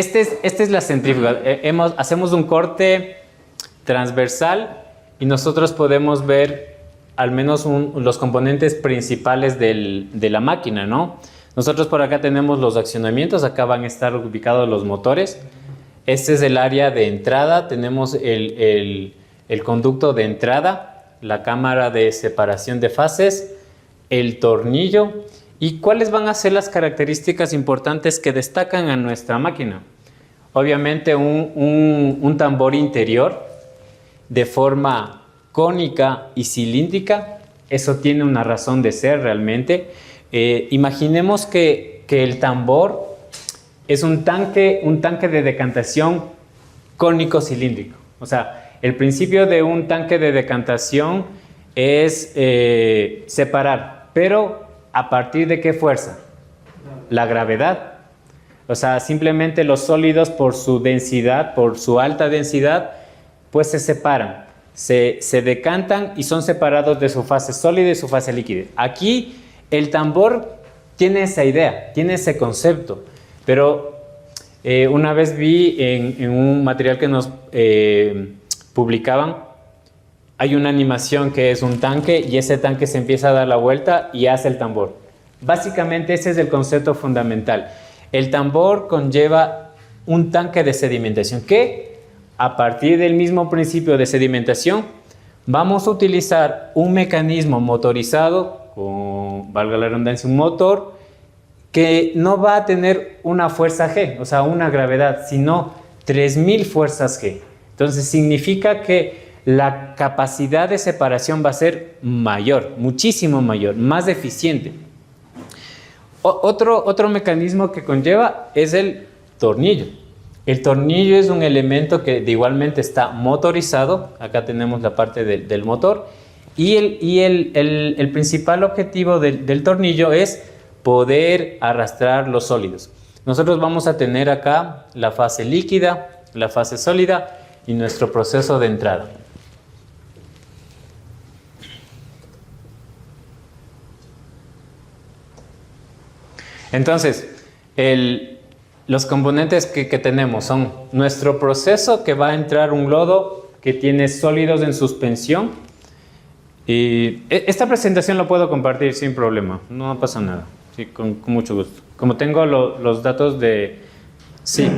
Esta es la centrífuga. Hacemos un corte transversal y nosotros podemos ver al menos los componentes principales de la máquina, ¿no? Nosotros por acá tenemos los accionamientos, acá van a estar ubicados los motores. Este es el área de entrada, tenemos el conducto de entrada, la cámara de separación de fases, el tornillo. ¿Y cuáles van a ser las características importantes que destacan a nuestra máquina? Obviamente un tambor interior de forma cónica y cilíndrica, eso tiene una razón de ser realmente. Imaginemos que el tambor es un tanque de decantación cónico cilíndrico. O sea, el principio de un tanque de decantación es separar, pero ¿a partir de qué fuerza? La gravedad. O sea, simplemente los sólidos por su densidad, por su alta densidad, pues se separan, se decantan y son separados de su fase sólida y su fase líquida. Aquí el tambor tiene esa idea, tiene ese concepto, pero una vez vi en un material que nos publicaban, hay una animación que es un tanque y ese tanque se empieza a dar la vuelta y hace el tambor. Básicamente ese es el concepto fundamental. El tambor conlleva un tanque de sedimentación que a partir del mismo principio de sedimentación vamos a utilizar un mecanismo motorizado con, valga la redundancia, un motor que no va a tener una fuerza G, o sea, una gravedad, sino 3000 fuerzas G. Entonces significa que la capacidad de separación va a ser mayor, muchísimo mayor, más eficiente. Otro mecanismo que conlleva es el tornillo. El tornillo es un elemento que igualmente está motorizado. Acá tenemos la parte del motor. Y el principal objetivo del tornillo es poder arrastrar los sólidos. Nosotros vamos a tener acá la fase líquida, la fase sólida y nuestro proceso de entrada. Entonces, los componentes que tenemos son nuestro proceso, que va a entrar un lodo que tiene sólidos en suspensión. Y esta presentación la puedo compartir sin problema, no pasa nada, sí, con mucho gusto. Como tengo los datos de... Sí.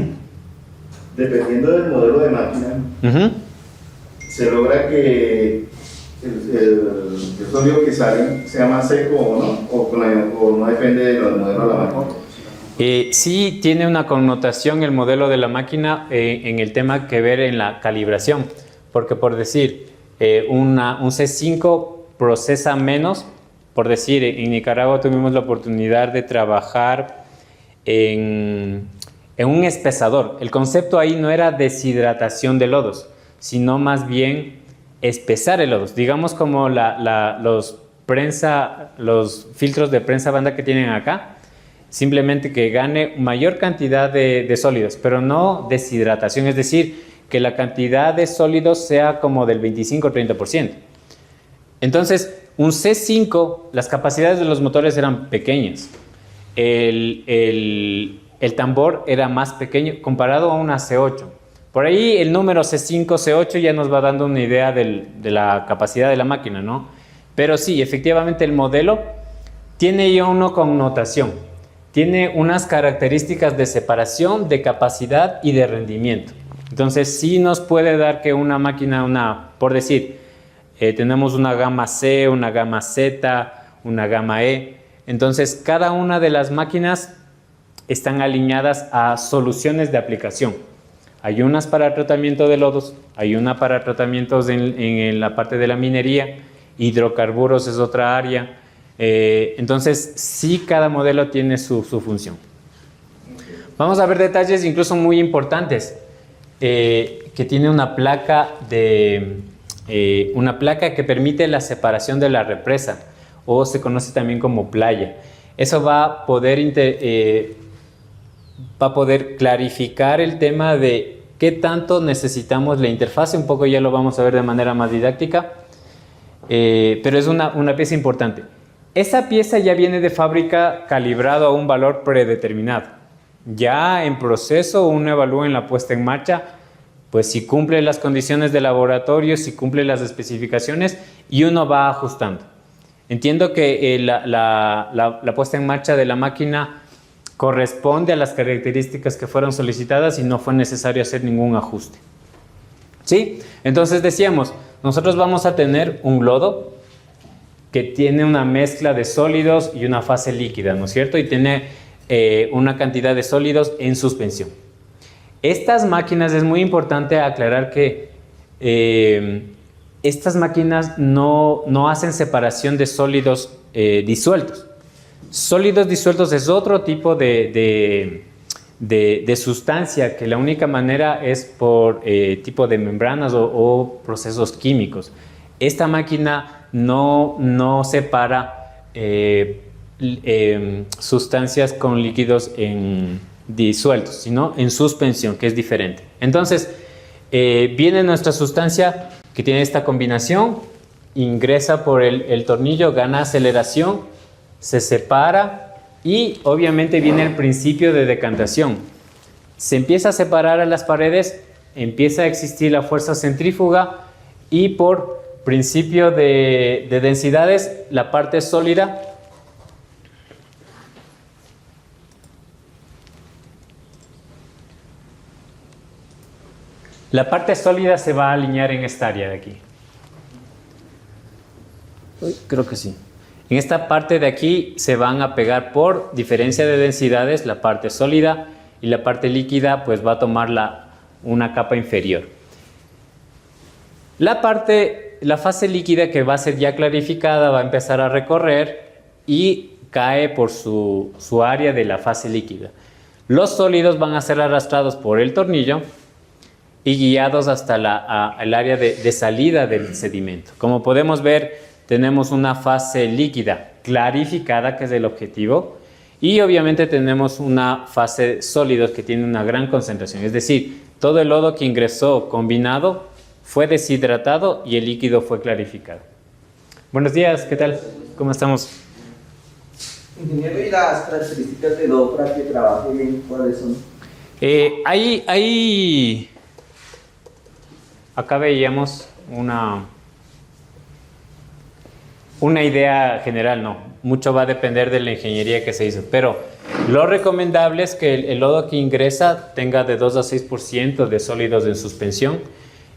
Dependiendo del modelo de máquina, se logra que el sólido que sale sea más seco o no, o no depende del modelo de la máquina. Sí tiene una connotación el modelo de la máquina en el tema que ver en la calibración, porque por decir, un C5 procesa menos, por decir, en Nicaragua tuvimos la oportunidad de trabajar en un espesador. El concepto ahí no era deshidratación de lodos, sino más bien espesar el lodo. Digamos como los filtros de prensa banda que tienen acá, simplemente que gane mayor cantidad de sólidos, pero no deshidratación, es decir, que la cantidad de sólidos sea como del 25 o 30%. Entonces, un C5, las capacidades de los motores eran pequeñas. El tambor era más pequeño comparado a una C8. Por ahí el número C5, C8 ya nos va dando una idea de la capacidad de la máquina, ¿no? Pero sí, efectivamente el modelo tiene ya una connotación. Tiene unas características de separación, de capacidad y de rendimiento. Entonces sí nos puede dar que una máquina, por decir, tenemos una gama C, una gama Z, una gama E. Entonces cada una de las máquinas están alineadas a soluciones de aplicación. Hay unas para tratamiento de lodos, hay una para tratamientos en la parte de la minería, hidrocarburos es otra área. Entonces sí, cada modelo tiene su función. Vamos a ver detalles incluso muy importantes, que tiene una placa que permite la separación de la represa, o se conoce también como playa. Eso va a poder clarificar el tema de qué tanto necesitamos la interfase. Un poco ya lo vamos a ver de manera más didáctica, pero es una pieza importante. Esa pieza ya viene de fábrica calibrado a un valor predeterminado. Ya en proceso uno evalúa en la puesta en marcha, pues si cumple las condiciones de laboratorio, si cumple las especificaciones y uno va ajustando. Entiendo que la puesta en marcha de la máquina corresponde a las características que fueron solicitadas y no fue necesario hacer ningún ajuste. ¿Sí? Entonces decíamos, nosotros vamos a tener un lodo que tiene una mezcla de sólidos y una fase líquida, ¿no es cierto? Y tiene una cantidad de sólidos en suspensión. Estas máquinas, es muy importante aclarar que estas máquinas no hacen separación de sólidos disueltos. Sólidos disueltos es otro tipo de sustancia que la única manera es por tipo de membranas o procesos químicos. Esta máquina no separa sustancias con líquidos disueltos, sino en suspensión, que es diferente. Entonces, viene nuestra sustancia que tiene esta combinación, ingresa por el tornillo, gana aceleración, se separa y obviamente viene el principio de decantación. Se empieza a separar a las paredes, empieza a existir la fuerza centrífuga y por principio de densidades, la parte sólida se va a alinear en esta área de aquí. Creo que sí. En esta parte de aquí se van a pegar por diferencia de densidades la parte sólida y la parte líquida pues va a tomar una capa inferior. La fase líquida que va a ser ya clarificada va a empezar a recorrer y cae por su área de la fase líquida. Los sólidos van a ser arrastrados por el tornillo y guiados hasta el área de salida del sedimento. Como podemos ver, tenemos una fase líquida clarificada, que es el objetivo, y obviamente tenemos una fase de sólidos que tiene una gran concentración. Es decir, todo el lodo que ingresó combinado fue deshidratado y el líquido fue clarificado. Buenos días, ¿qué tal? ¿Cómo estamos? Ingeniero, ¿y las características del lodo para que trabaje bien, cuáles son? Acá veíamos una idea general, no. Mucho va a depender de la ingeniería que se hizo, pero lo recomendable es que el lodo que ingresa tenga de 2 a 6% de sólidos en suspensión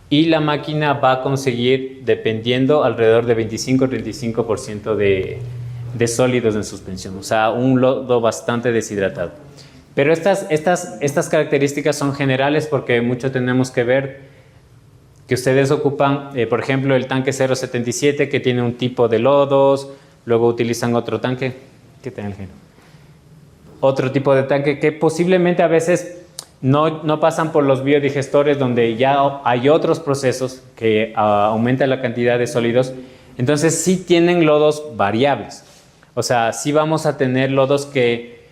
y la máquina va a conseguir, dependiendo, alrededor de 25-35% de sólidos en suspensión, o sea, un lodo bastante deshidratado. Pero estas características son generales porque mucho tenemos que ver que ustedes ocupan, por ejemplo, el tanque 077 que tiene un tipo de lodos, luego utilizan otro tanque, ¿qué tal, Geno? Otro tipo de tanque que posiblemente a veces no pasan por los biodigestores donde ya hay otros procesos que aumentan la cantidad de sólidos, entonces sí tienen lodos variables, o sea, sí vamos a tener lodos que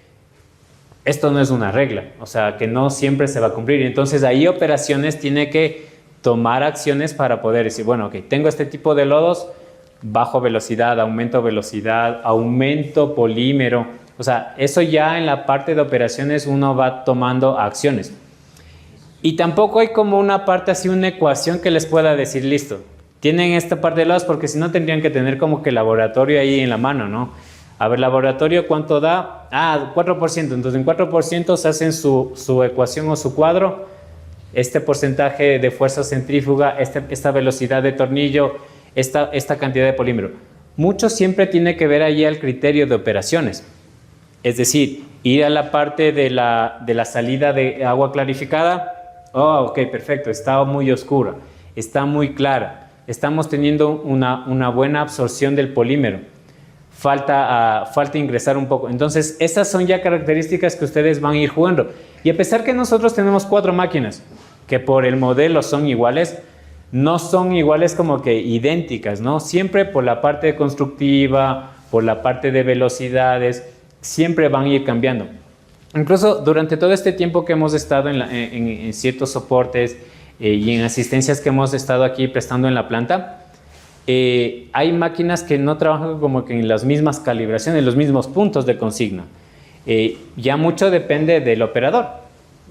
esto no es una regla, o sea, que no siempre se va a cumplir, entonces ahí operaciones tiene que tomar acciones para poder decir, bueno, ok, tengo este tipo de lodos, bajo velocidad, aumento polímero, o sea, eso ya en la parte de operaciones uno va tomando acciones. Y tampoco hay como una parte así, una ecuación que les pueda decir, listo, tienen esta parte de lodos, porque si no tendrían que tener como que laboratorio ahí en la mano, ¿no? A ver, laboratorio, ¿cuánto da? 4%, entonces en 4% se hacen su ecuación o su cuadro, este porcentaje de fuerza centrífuga, esta velocidad de tornillo, esta cantidad de polímero. Mucho siempre tiene que ver ahí al criterio de operaciones. Es decir, ir a la parte de la salida de agua clarificada. Oh, ok, perfecto, está muy oscura, está muy clara. Estamos teniendo una buena absorción del polímero. Falta ingresar un poco. Entonces, estas son ya características que ustedes van a ir jugando. Y a pesar que nosotros tenemos 4 máquinas, que por el modelo son iguales, no son iguales como que idénticas, ¿no? Siempre por la parte constructiva, por la parte de velocidades, siempre van a ir cambiando. Incluso durante todo este tiempo que hemos estado en ciertos soportes y en asistencias que hemos estado aquí prestando en la planta, hay máquinas que no trabajan como que en las mismas calibraciones, en los mismos puntos de consigna. Ya mucho depende del operador.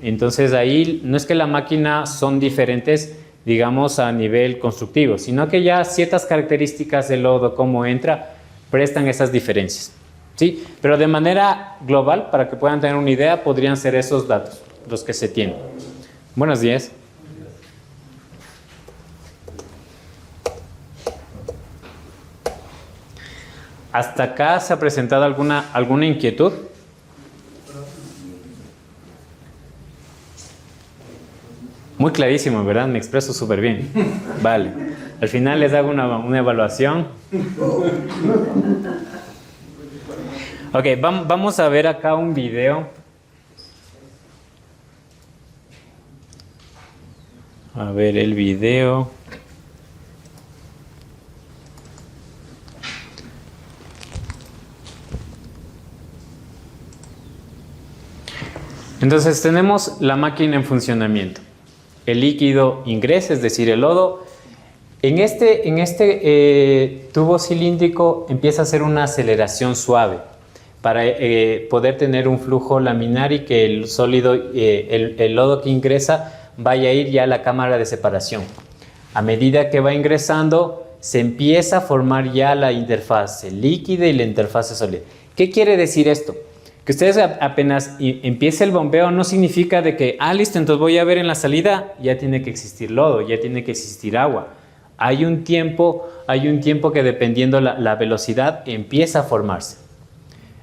Entonces ahí no es que la máquina son diferentes, digamos, a nivel constructivo, sino que ya ciertas características del lodo, cómo entra, prestan esas diferencias. ¿Sí? Pero de manera global, para que puedan tener una idea, podrían ser esos datos los que se tienen. Buenos días. ¿Hasta acá se ha presentado alguna inquietud? Muy clarísimo, ¿verdad? Me expreso súper bien. Vale. Al final les hago una evaluación. Ok, vamos a ver acá un video. A ver el video. Entonces tenemos la máquina en funcionamiento. El líquido ingresa, es decir, el lodo. En este tubo cilíndrico empieza a hacer una aceleración suave para poder tener un flujo laminar y que el sólido, el lodo que ingresa vaya a ir ya a la cámara de separación. A medida que va ingresando, se empieza a formar ya la interfase líquida y la interfase sólida. ¿Qué quiere decir esto? Que ustedes apenas empiece el bombeo no significa de que, listo, entonces voy a ver en la salida, ya tiene que existir lodo, ya tiene que existir agua. Hay un tiempo que dependiendo la velocidad empieza a formarse.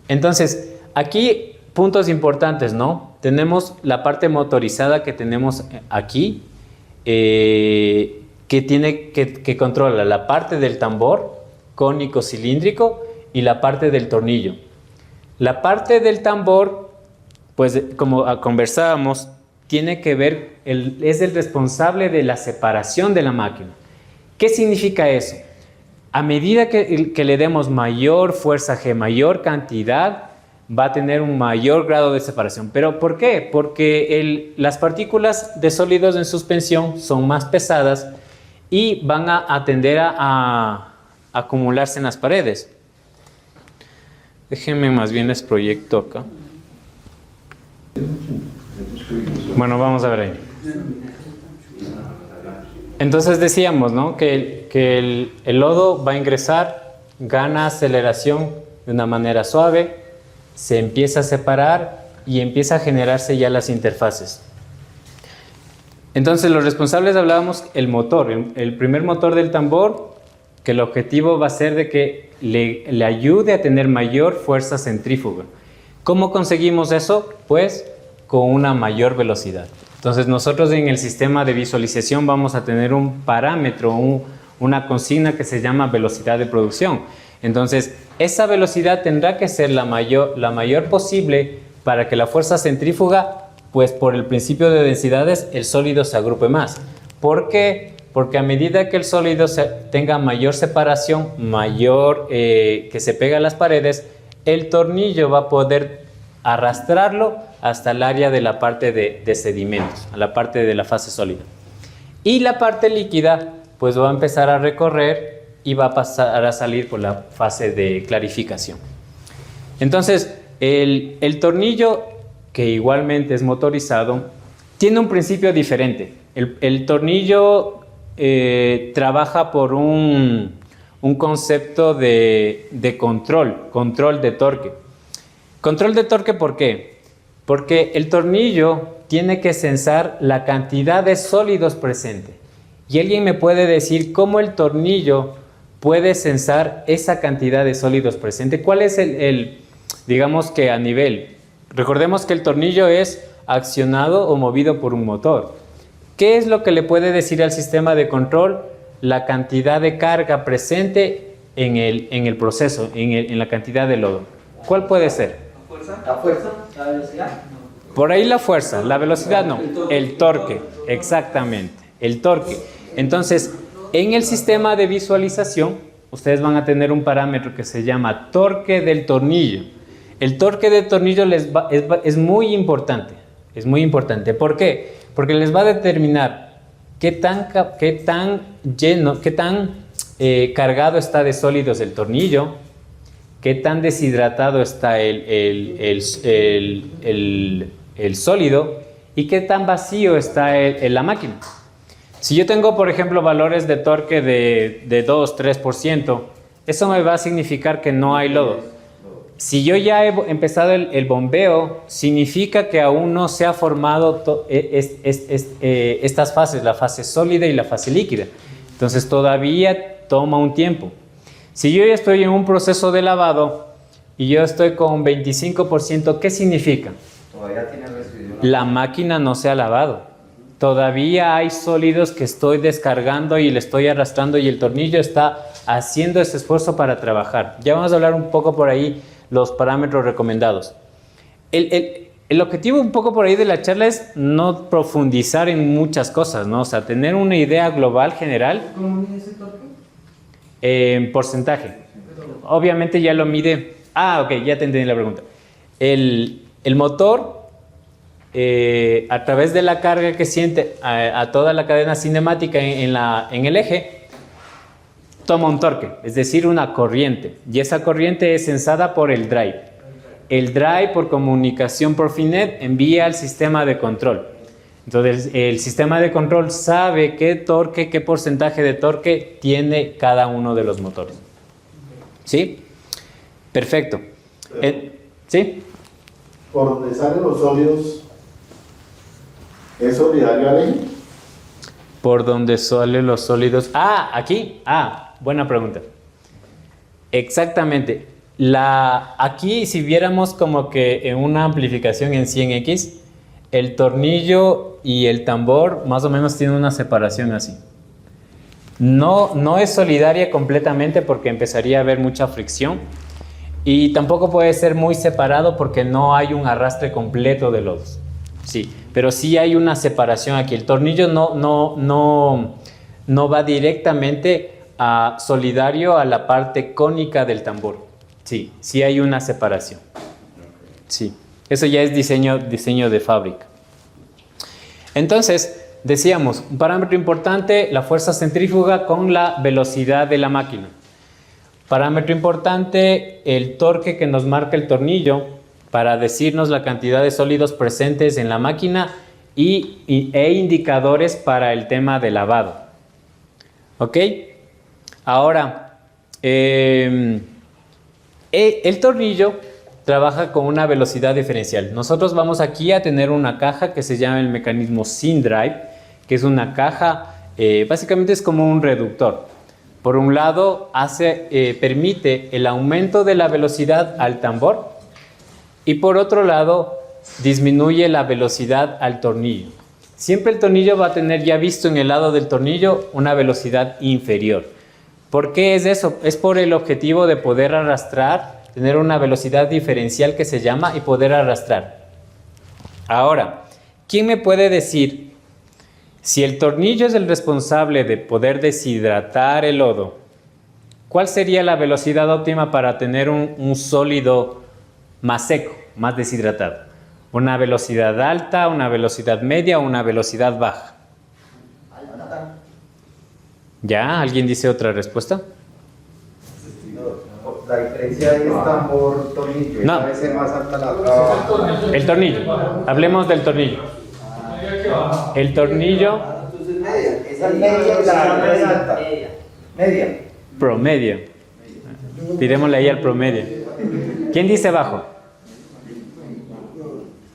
Entonces, aquí puntos importantes, ¿no? Tenemos la parte motorizada que tenemos aquí, que controla la parte del tambor cónico cilíndrico y la parte del tornillo. La parte del tambor, pues como conversábamos, tiene que ver, es el responsable de la separación de la máquina. ¿Qué significa eso? A medida que le demos mayor fuerza G, mayor cantidad, va a tener un mayor grado de separación. ¿Pero por qué? Porque las partículas de sólidos en suspensión son más pesadas y van a tender a acumularse en las paredes. Déjenme más bien les proyecto acá. Bueno, vamos a ver ahí. Entonces decíamos, ¿no? que el lodo va a ingresar, gana aceleración de una manera suave, se empieza a separar y empieza a generarse ya las interfaces. Entonces los responsables hablábamos el motor, el primer motor del tambor, que el objetivo va a ser de que le ayude a tener mayor fuerza centrífuga. ¿Cómo conseguimos eso? Pues con una mayor velocidad. Entonces nosotros en el sistema de visualización vamos a tener un parámetro, una consigna que se llama velocidad de producción. Entonces esa velocidad tendrá que ser la mayor posible para que la fuerza centrífuga, pues por el principio de densidades, el sólido se agrupe más. ¿Por qué? Porque a medida que el sólido tenga mayor separación, que se pega a las paredes, el tornillo va a poder arrastrarlo hasta el área de la parte de sedimentos, a la parte de la fase sólida. Y la parte líquida, pues va a empezar a recorrer y va a pasar a salir por la fase de clarificación. Entonces, el tornillo, que igualmente es motorizado, tiene un principio diferente. El tornillo trabaja por un concepto de control de torque. Control de torque, ¿por qué? Porque el tornillo tiene que censar la cantidad de sólidos presente. Y alguien me puede decir cómo el tornillo puede censar esa cantidad de sólidos presente. ¿Cuál es digamos que a nivel? Recordemos que el tornillo es accionado o movido por un motor. ¿Qué es lo que le puede decir al sistema de control? La cantidad de carga presente en el proceso, en la cantidad de lodo. ¿Cuál puede ser? ¿La fuerza? ¿La velocidad? Por ahí la fuerza, la velocidad no, el torque, exactamente, el torque. Entonces, en el sistema de visualización, ustedes van a tener un parámetro que se llama torque del tornillo. El torque del tornillo es muy importante, es muy importante. ¿Por qué? Porque les va a determinar qué tan cargado está de sólidos el tornillo, qué tan deshidratado está el sólido y qué tan vacío está la máquina. Si yo tengo, por ejemplo, valores de torque de 2-3%, eso me va a significar que no hay lodo. Si yo ya he empezado el bombeo, significa que aún no se ha formado estas fases, la fase sólida y la fase líquida. Entonces todavía toma un tiempo. Si yo ya estoy en un proceso de lavado y yo estoy con 25%, ¿qué significa? Todavía tiene residuo. La máquina no se ha lavado. Todavía hay sólidos que estoy descargando y le estoy arrastrando y el tornillo está haciendo ese esfuerzo para trabajar. Ya vamos a hablar un poco por ahí los parámetros recomendados. El objetivo un poco por ahí de la charla es no profundizar en muchas cosas, ¿no? O sea, tener una idea global general. ¿Cómo mide ese torque? En porcentaje. Obviamente ya lo mide. Ok, ya te entendí la pregunta. El motor, a través de la carga que siente a toda la cadena cinemática en el eje, toma un torque, es decir, una corriente. Y esa corriente es censada por el drive. El drive, por comunicación por Finet, envía al sistema de control. Entonces, el sistema de control sabe qué torque, qué porcentaje de torque tiene cada uno de los motores. ¿Sí? Perfecto. ¿Sí? Por donde salen los sólidos, ¿es solidario al eje? Por donde salen los sólidos. Aquí. Buena pregunta. Exactamente. Aquí, si viéramos como que en una amplificación en 100X, el tornillo y el tambor más o menos tienen una separación así. No es solidaria completamente porque empezaría a haber mucha fricción y tampoco puede ser muy separado porque no hay un arrastre completo de lodos. Sí, pero sí hay una separación aquí. El tornillo no va directamente solidario a la parte cónica del tambor. Sí hay una separación. Sí, eso ya es diseño de fábrica. Entonces, decíamos, un parámetro importante, la fuerza centrífuga con la velocidad de la máquina. Parámetro importante, el torque que nos marca el tornillo para decirnos la cantidad de sólidos presentes en la máquina e indicadores para el tema de lavado. ¿Ok? Ahora, el tornillo trabaja con una velocidad diferencial. Nosotros vamos aquí a tener una caja que se llama el mecanismo Syn Drive, que es una caja, básicamente es como un reductor. Por un lado, permite el aumento de la velocidad al tambor y por otro lado, disminuye la velocidad al tornillo. Siempre el tornillo va a tener, ya visto en el lado del tornillo, una velocidad inferior. ¿Por qué es eso? Es por el objetivo de poder arrastrar, tener una velocidad diferencial que se llama y poder arrastrar. Ahora, ¿quién me puede decir si el tornillo es el responsable de poder deshidratar el lodo? ¿Cuál sería la velocidad óptima para tener un sólido más seco, más deshidratado? ¿Una velocidad alta, una velocidad media o una velocidad baja? ¿Ya? ¿Alguien dice otra respuesta? La diferencia es tambor-tornillo. No. Debe ser más alta la otra. El tornillo. Hablemos del tornillo. El tornillo Entonces media. Esa es media y la otra es alta. Media. promedio. Tirémosle ahí al promedio. ¿Quién dice bajo?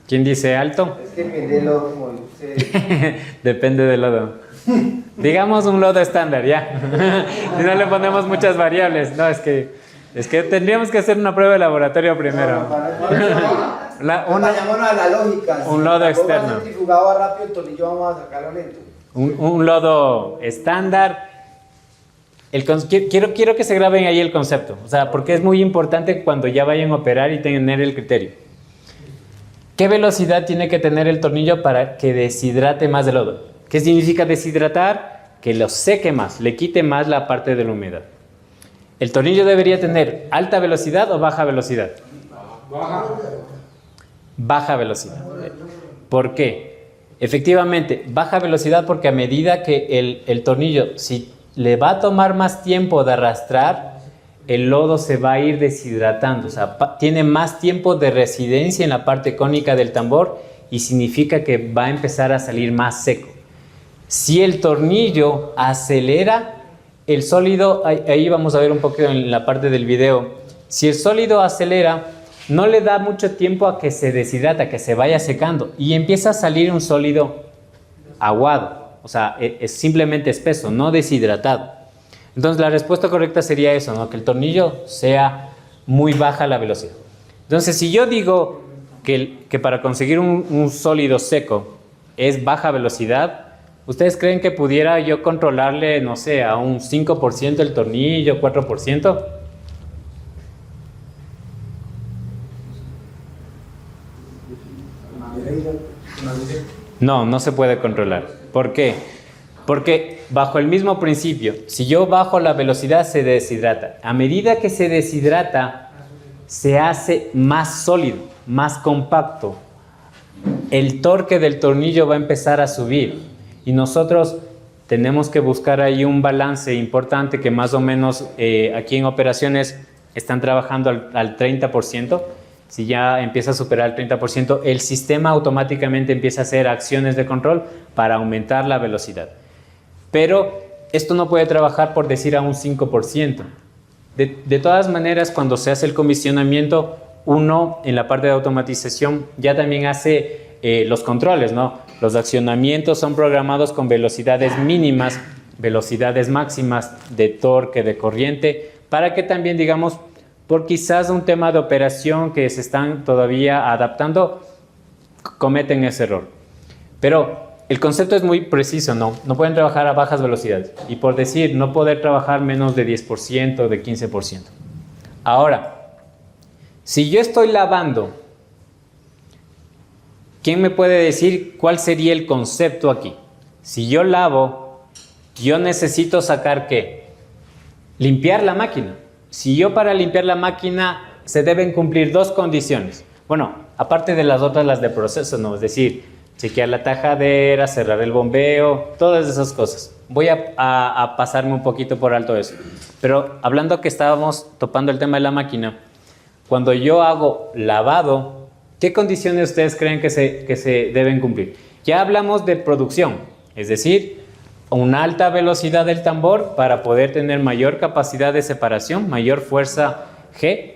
¿Quién dice alto? Es que depende de lo como dice. Depende del lodo. Digamos un lodo estándar, ya. Si no le ponemos muchas variables. No, es que tendríamos que hacer una prueba de laboratorio primero. Vayámonos a la lógica. Un lodo externo. Si centrifugado va rápido, el tornillo vamos a sacarlo lento. Un lodo estándar. Quiero que se graben ahí el concepto. O sea, porque es muy importante cuando ya vayan a operar y tener el criterio. ¿Qué velocidad tiene que tener el tornillo para que deshidrate más el lodo? ¿Qué significa deshidratar? Que lo seque más, le quite más la parte de la humedad. ¿El tornillo debería tener alta velocidad o baja velocidad? Baja velocidad. ¿Por qué? Efectivamente, baja velocidad porque a medida que el tornillo, si le va a tomar más tiempo de arrastrar, el lodo se va a ir deshidratando, o sea, tiene más tiempo de residencia en la parte cónica del tambor y significa que va a empezar a salir más seco. Si el tornillo acelera, el sólido, ahí vamos a ver un poco en la parte del video, si el sólido acelera, no le da mucho tiempo a que se deshidrata, que se vaya secando y empieza a salir un sólido aguado, o sea, es simplemente espeso, no deshidratado. Entonces la respuesta correcta sería eso, ¿no? Que el tornillo sea muy baja la velocidad. Entonces si yo digo que para conseguir un sólido seco es baja velocidad, ¿ustedes creen que pudiera yo controlarle, no sé, a un 5% el tornillo, 4%? No, no se puede controlar. ¿Por qué? Porque bajo el mismo principio, si yo bajo la velocidad se deshidrata. A medida que se deshidrata, se hace más sólido, más compacto. El torque del tornillo va a empezar a subir y nosotros tenemos que buscar ahí un balance importante que más o menos aquí en operaciones están trabajando al 30%. Si ya empieza a superar el 30%, el sistema automáticamente empieza a hacer acciones de control para aumentar la velocidad. Pero esto no puede trabajar por decir a un 5%. De todas maneras, cuando se hace el comisionamiento, uno en la parte de automatización ya también hace los controles, ¿no? Los accionamientos son programados con velocidades mínimas, velocidades máximas de torque, de corriente, para que también, digamos, por quizás un tema de operación que se están todavía adaptando, cometen ese error. Pero el concepto es muy preciso, ¿no? No pueden trabajar a bajas velocidades. Y por decir, no poder trabajar menos de 10%, de 15%. Ahora, si yo estoy lavando, ¿quién me puede decir cuál sería el concepto aquí? Si yo lavo, yo necesito sacar ¿qué? Limpiar la máquina. Si yo para limpiar la máquina se deben cumplir dos condiciones. Bueno, aparte de las otras, las de proceso, ¿no? Es decir, chequear la tajadera, cerrar el bombeo, todas esas cosas. Voy a pasarme un poquito por alto eso. Pero hablando que estábamos topando el tema de la máquina, cuando yo hago lavado, ¿qué condiciones ustedes creen que se deben cumplir? Ya hablamos de producción, es decir, una alta velocidad del tambor para poder tener mayor capacidad de separación, mayor fuerza G.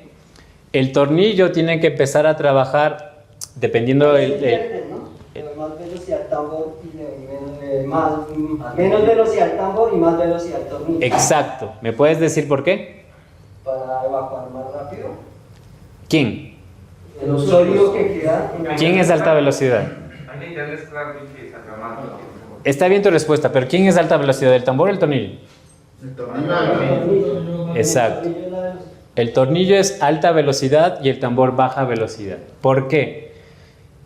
El tornillo tiene que empezar a trabajar dependiendo más velocidad tambor y menos velocidad tambor y más velocidad tornillo. Exacto. ¿Me puedes decir por qué? Para evacuar más rápido. ¿Quién? El sólido que queda. ¿Quién es alta velocidad? Está bien tu respuesta, pero ¿quién es alta velocidad? ¿El tambor o el tornillo? El tornillo. Exacto. El tornillo es alta velocidad y el tambor baja velocidad. ¿Por qué?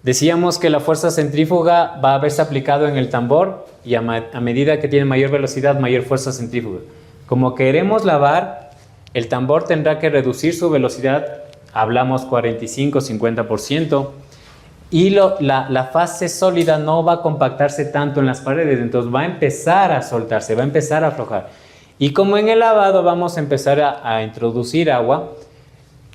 Decíamos que la fuerza centrífuga va a verse aplicado en el tambor y a medida que tiene mayor velocidad, mayor fuerza centrífuga. Como queremos lavar, el tambor tendrá que reducir su velocidad, hablamos 45-50%, y la fase sólida no va a compactarse tanto en las paredes, entonces va a empezar a soltarse, va a empezar a aflojar. Y como en el lavado vamos a empezar a introducir agua,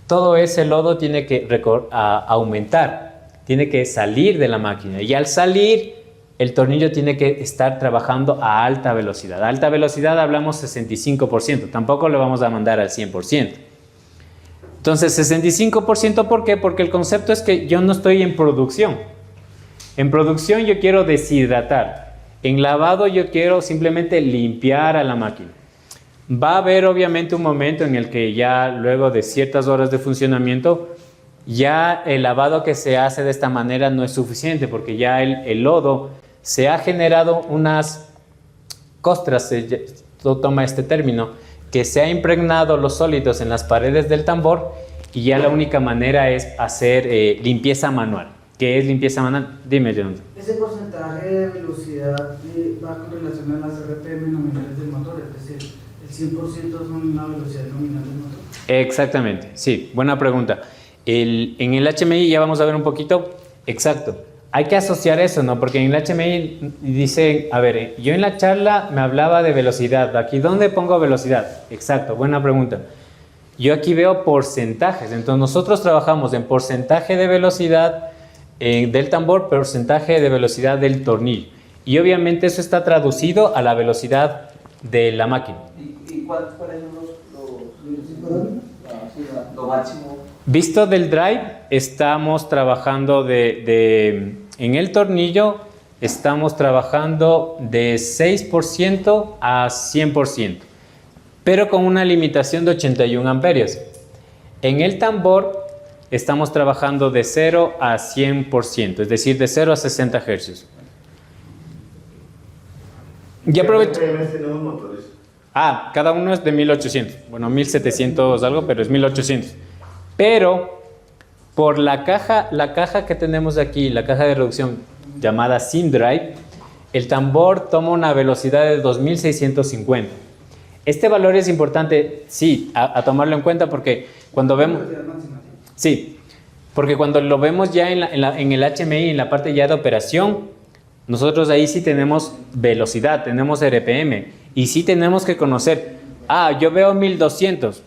todo ese lodo tiene que aumentar, tiene que salir de la máquina. Y al salir, el tornillo tiene que estar trabajando a alta velocidad. A alta velocidad hablamos 65%, tampoco lo vamos a mandar al 100%. Entonces, 65%, ¿por qué? Porque el concepto es que yo no estoy en producción. En producción yo quiero deshidratar. En lavado yo quiero simplemente limpiar a la máquina. Va a haber obviamente un momento en el que ya luego de ciertas horas de funcionamiento, ya el lavado que se hace de esta manera no es suficiente porque ya el lodo se ha generado unas costras, toma este término, que se ha impregnado los sólidos en las paredes del tambor y ya la única manera es hacer limpieza manual. ¿Qué es limpieza manual? Dime, Jonathan. Ese porcentaje de velocidad va con relación a las RPM nominales del motor, es decir, el 100% son una velocidad nominal del motor. Exactamente, sí, buena pregunta. En el HMI ya vamos a ver un poquito, exacto. Hay que asociar eso, ¿no? Porque en el HMI dice, a ver, yo en la charla me hablaba de velocidad. Aquí, ¿dónde pongo velocidad? Exacto, buena pregunta. Yo aquí veo porcentajes. Entonces nosotros trabajamos en porcentaje de velocidad del tambor, porcentaje de velocidad del tornillo. Y obviamente eso está traducido a la velocidad de la máquina. ¿Y cuáles son lo máximo? Visto del drive, estamos trabajando en el tornillo, estamos trabajando de 6% a 100%, pero con una limitación de 81 amperios. En el tambor estamos trabajando de 0 a 100%, es decir, de 0 a 60 Hz. Y aprovecho. tenemos motores? Cada uno es de 1800, bueno, 1700 algo, pero es 1800. Pero por la caja que tenemos aquí, la caja de reducción llamada SimDrive, el tambor toma una velocidad de 2650. Este valor es importante, sí, a tomarlo en cuenta porque cuando vemos... Sí, porque cuando lo vemos ya en el HMI, en la parte ya de operación, nosotros ahí sí tenemos velocidad, tenemos RPM y sí tenemos que conocer, yo veo 1200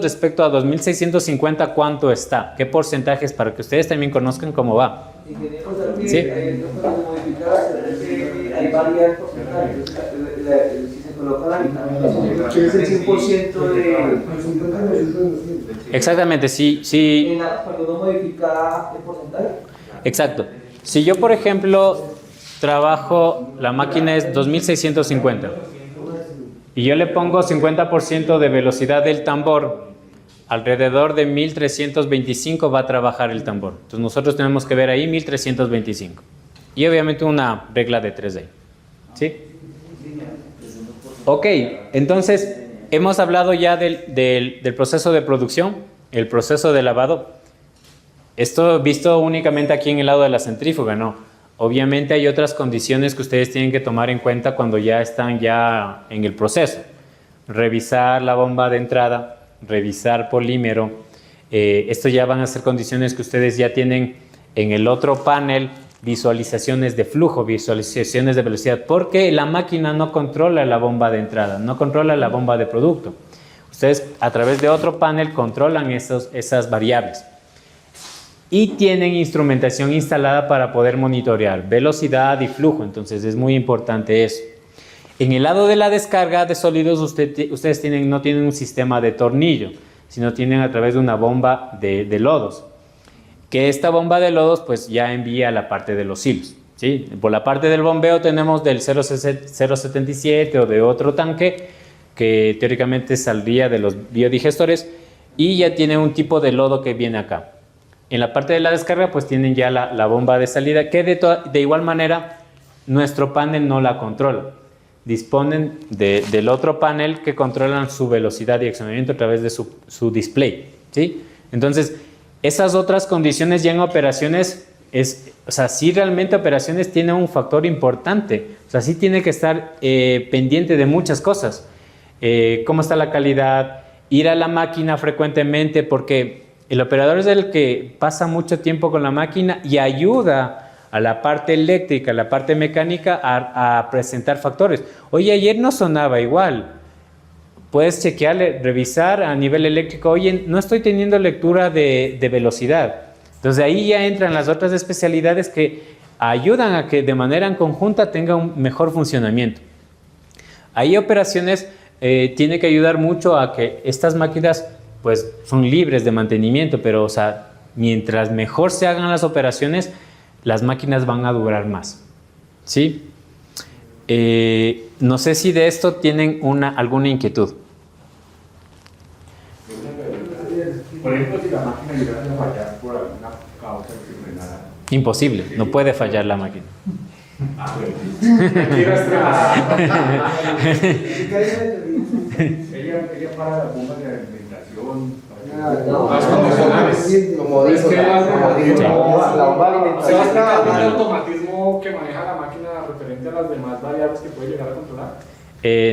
respecto a 2650, ¿cuánto está? ¿Qué porcentajes? Para que ustedes también conozcan cómo va. ¿Sí? Hay varias porcentajes. Si se coloca la mitad, es el 100% de... Exactamente, sí. Cuando uno modifica el porcentaje. Exacto. Si yo, por ejemplo, trabajo, la máquina es 2650 y yo le pongo 50% de velocidad del tambor, alrededor de 1325 va a trabajar el tambor. Entonces nosotros tenemos que ver ahí 1325. Y obviamente una regla de 3 ahí. ¿Sí? Ok, entonces hemos hablado ya del proceso de producción, el proceso de lavado. Esto visto únicamente aquí en el lado de la centrífuga, no. Obviamente hay otras condiciones que ustedes tienen que tomar en cuenta cuando ya están ya en el proceso. Revisar la bomba de entrada, revisar polímero. Esto ya van a ser condiciones que ustedes ya tienen en el otro panel, visualizaciones de flujo, visualizaciones de velocidad, porque la máquina no controla la bomba de entrada, no controla la bomba de producto. Ustedes a través de otro panel controlan esas variables. Y tienen instrumentación instalada para poder monitorear velocidad y flujo, entonces es muy importante eso. En el lado de la descarga de sólidos ustedes no tienen un sistema de tornillo, sino tienen a través de una bomba de lodos, que esta bomba de lodos pues ya envía a la parte de los hilos, ¿sí? Por la parte del bombeo tenemos del 077 o de otro tanque que teóricamente saldría de los biodigestores y ya tiene un tipo de lodo que viene acá. En la parte de la descarga pues tienen ya la bomba de salida que de igual manera nuestro panel no la controla. Disponen del otro panel que controlan su velocidad y accionamiento a través de su display, ¿sí? Entonces esas otras condiciones ya en operaciones, sí realmente operaciones tiene un factor importante, sí tiene que estar pendiente de muchas cosas. Cómo está la calidad, ir a la máquina frecuentemente porque el operador es el que pasa mucho tiempo con la máquina y ayuda a la parte eléctrica, a la parte mecánica a presentar factores. Oye, ayer no sonaba igual. Puedes chequearle, revisar a nivel eléctrico. Oye, no estoy teniendo lectura de velocidad. Entonces ahí ya entran las otras especialidades que ayudan a que de manera en conjunta tenga un mejor funcionamiento. Ahí operaciones tiene que ayudar mucho a que estas máquinas pues son libres de mantenimiento, pero mientras mejor se hagan las operaciones, las máquinas van a durar más, ¿sí? No sé si de esto tienen alguna inquietud. Por ejemplo, si la máquina llegara a fallar por alguna causa que frenara. Imposible, no puede fallar la máquina. Ella para la bomba de alimentación. Más condicionales, como dice la bomba de alimentación. ¿Se va a el automatismo que maneja la máquina referente a las demás variables que puede llegar a controlar?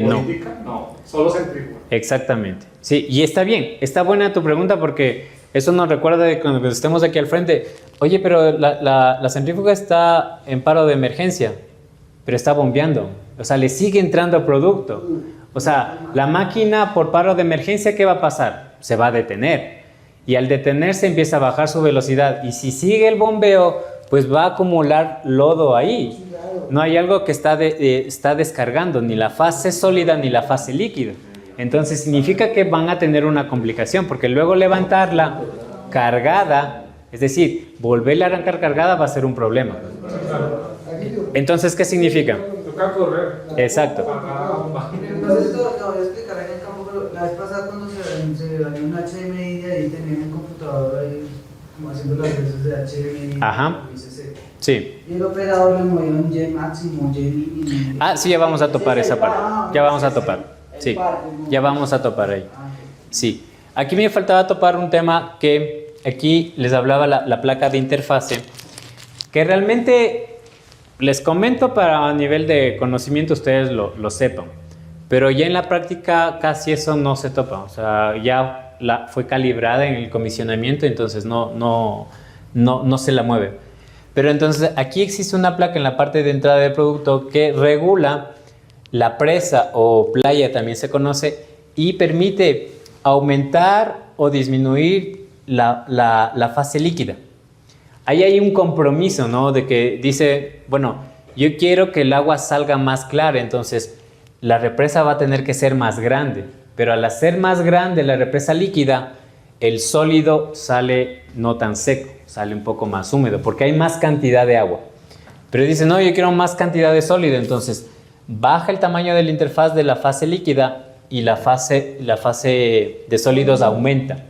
No. ¿Indica? No, solo centrífuga. Exactamente. Sí, y está bien, está buena tu pregunta porque eso nos recuerda de cuando estemos aquí al frente. Oye, pero la centrífuga está en paro de emergencia, pero está bombeando. Le sigue entrando producto. O sea, la máquina por paro de emergencia, ¿qué va a pasar? Se va a detener. Y al detenerse empieza a bajar su velocidad. Y si sigue el bombeo, pues va a acumular lodo ahí. No hay algo que está descargando, ni la fase sólida ni la fase líquida. Entonces significa que van a tener una complicación, porque luego levantarla cargada, es decir, volverla a arrancar cargada va a ser un problema. Entonces, ¿qué significa? Toca correr. Exacto. Entonces, esto lo voy a explicar en el campo, pero la vez pasada cuando se dañó un HDMI de ahí, tenían el computador ahí como haciendo las veces de HDMI. Ajá. Y ICC. Sí. Y el operador le movía un Y máximo, Y mínimo. Ah, sí, ya vamos a topar esa parte. Ya vamos a topar. Sí, ya vamos a topar ahí. Sí. Aquí me faltaba topar un tema que aquí les hablaba la placa de interfase, que realmente les comento para a nivel de conocimiento ustedes lo sepan, pero ya en la práctica casi eso no se topa. O sea, ya fue calibrada en el comisionamiento, entonces no se la mueve. Pero entonces aquí existe una placa en la parte de entrada del producto que regula la presa o playa, también se conoce, y permite aumentar o disminuir la fase líquida. Ahí hay un compromiso, ¿no? De que dice, bueno, yo quiero que el agua salga más clara, entonces la represa va a tener que ser más grande. Pero al hacer más grande la represa líquida, el sólido sale no tan seco, sale un poco más húmedo, porque hay más cantidad de agua. Pero dice, no, yo quiero más cantidad de sólido, entonces baja el tamaño de la interfaz de la fase líquida y la fase de sólidos aumenta,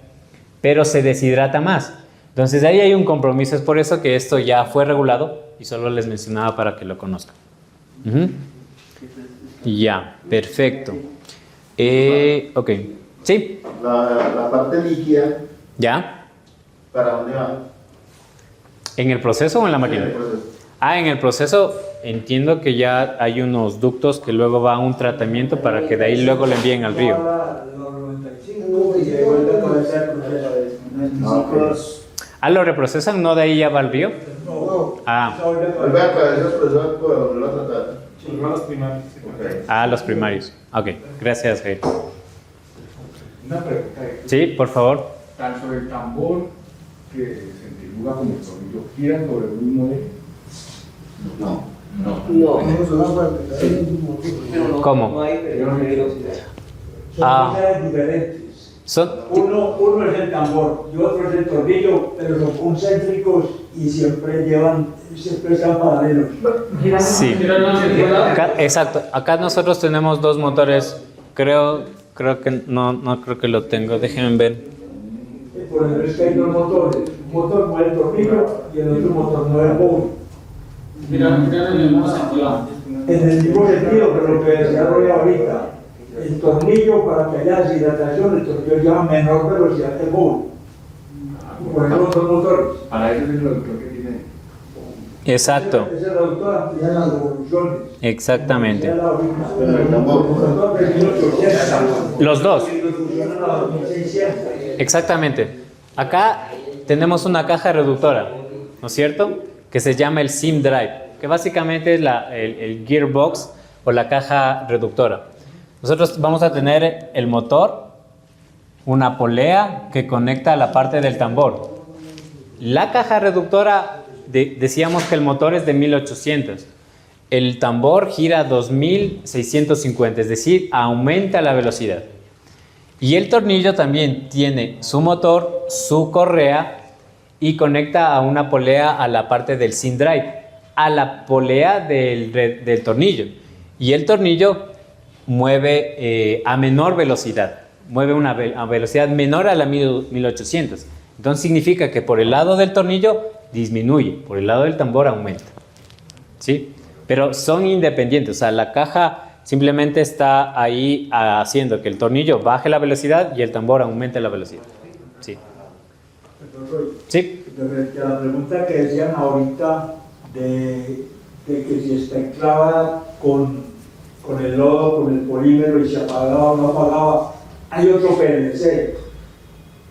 pero se deshidrata más. Entonces ahí hay un compromiso, es por eso que esto ya fue regulado y solo les mencionaba para que lo conozcan. Ya, perfecto. Ok, ¿sí? La parte líquida, ¿Ya? ¿para dónde va? ¿En el proceso o en la máquina? En el proceso. En el proceso entiendo que ya hay unos ductos que luego va a un tratamiento para que de ahí luego lo envíen al río. ¿Lo reprocesan? ¿No de ahí ya va al río? Volver a esos procesos por volverlo a tratar. Los primarios. Los primarios. Ok, gracias, Jair. Una pregunta. Sí, por favor. Tanto el tambor que centrifuga como el tornillo giran sobre un mismo eje. No. ¿Cómo? No hay velocidad. Ah. Son velocidades diferentes. Son, Uno es el tambor y otro es el tornillo, pero son concéntricos y siempre están paralelos. sí. Exacto. Acá nosotros tenemos dos motores. Creo que no creo que lo tengo. Déjenme ver. Por ejemplo, es que hay dos motores. Un motor mueve el tornillo y el otro motor mueve el bowl. En el mismo sentido. En el mismo sentido, pero lo que desarrolla ahorita. El tornillo, para que haya deshidratación, el tornillo lleva menor velocidad que el bowl. Por eso son motores. Para eso es el reductor que tiene. Exacto. Ese reductor amplía las revoluciones. Exactamente. Pero el tambor. Los dos. Exactamente. Acá tenemos una caja reductora, ¿no es cierto? Que se llama el sim drive, que básicamente es el gearbox o la caja reductora. Nosotros vamos a tener el motor, una polea que conecta a la parte del tambor. La caja reductora, decíamos que el motor es de 1800. El tambor gira 2650, es decir, aumenta la velocidad. Y el tornillo también tiene su motor, su correa y conecta a una polea a la parte del sim drive, a la polea del tornillo. Y el tornillo mueve a menor velocidad, mueve a velocidad menor a la 1800. Entonces significa que por el lado del tornillo disminuye, por el lado del tambor aumenta. ¿Sí? Pero son independientes, o sea, la caja simplemente está ahí haciendo que el tornillo baje la velocidad y el tambor aumente la velocidad. Sí. Sí. Referente a la pregunta que decían ahorita de que si está enclavada con el lodo, con el polímero y se apagaba o no apagaba, hay otro PLC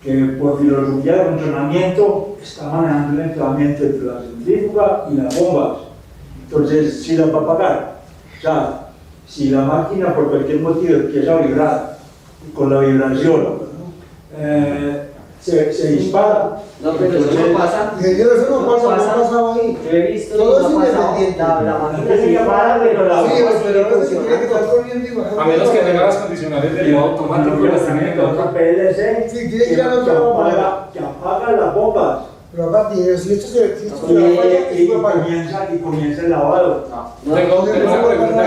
que por filosofía de funcionamiento está manejando el enclavamiento entre la centrífuga y las bombas. Entonces, sí la va a apagar. O sea, si la máquina por cualquier motivo empieza a vibrar, y con la vibración se dispara. No, pero eso no pasa. Ingeniero, eso no pasa, no ha pasado ahí. Yo he visto Todo y es no ha pasado. independiente. La máquina se dispara, pero la Sí, bomba pero sigue ahora se tiene que estar funcionando. corriendo y bajando. A menos que tenga las condicionales del modo automático que las tiene en el otra otro. PLC Sí, tiene que ir a la otra bomba. que apaga las bombas Pero aparte, si esto se y, falla, y comienza el lavado. Tengo una pregunta.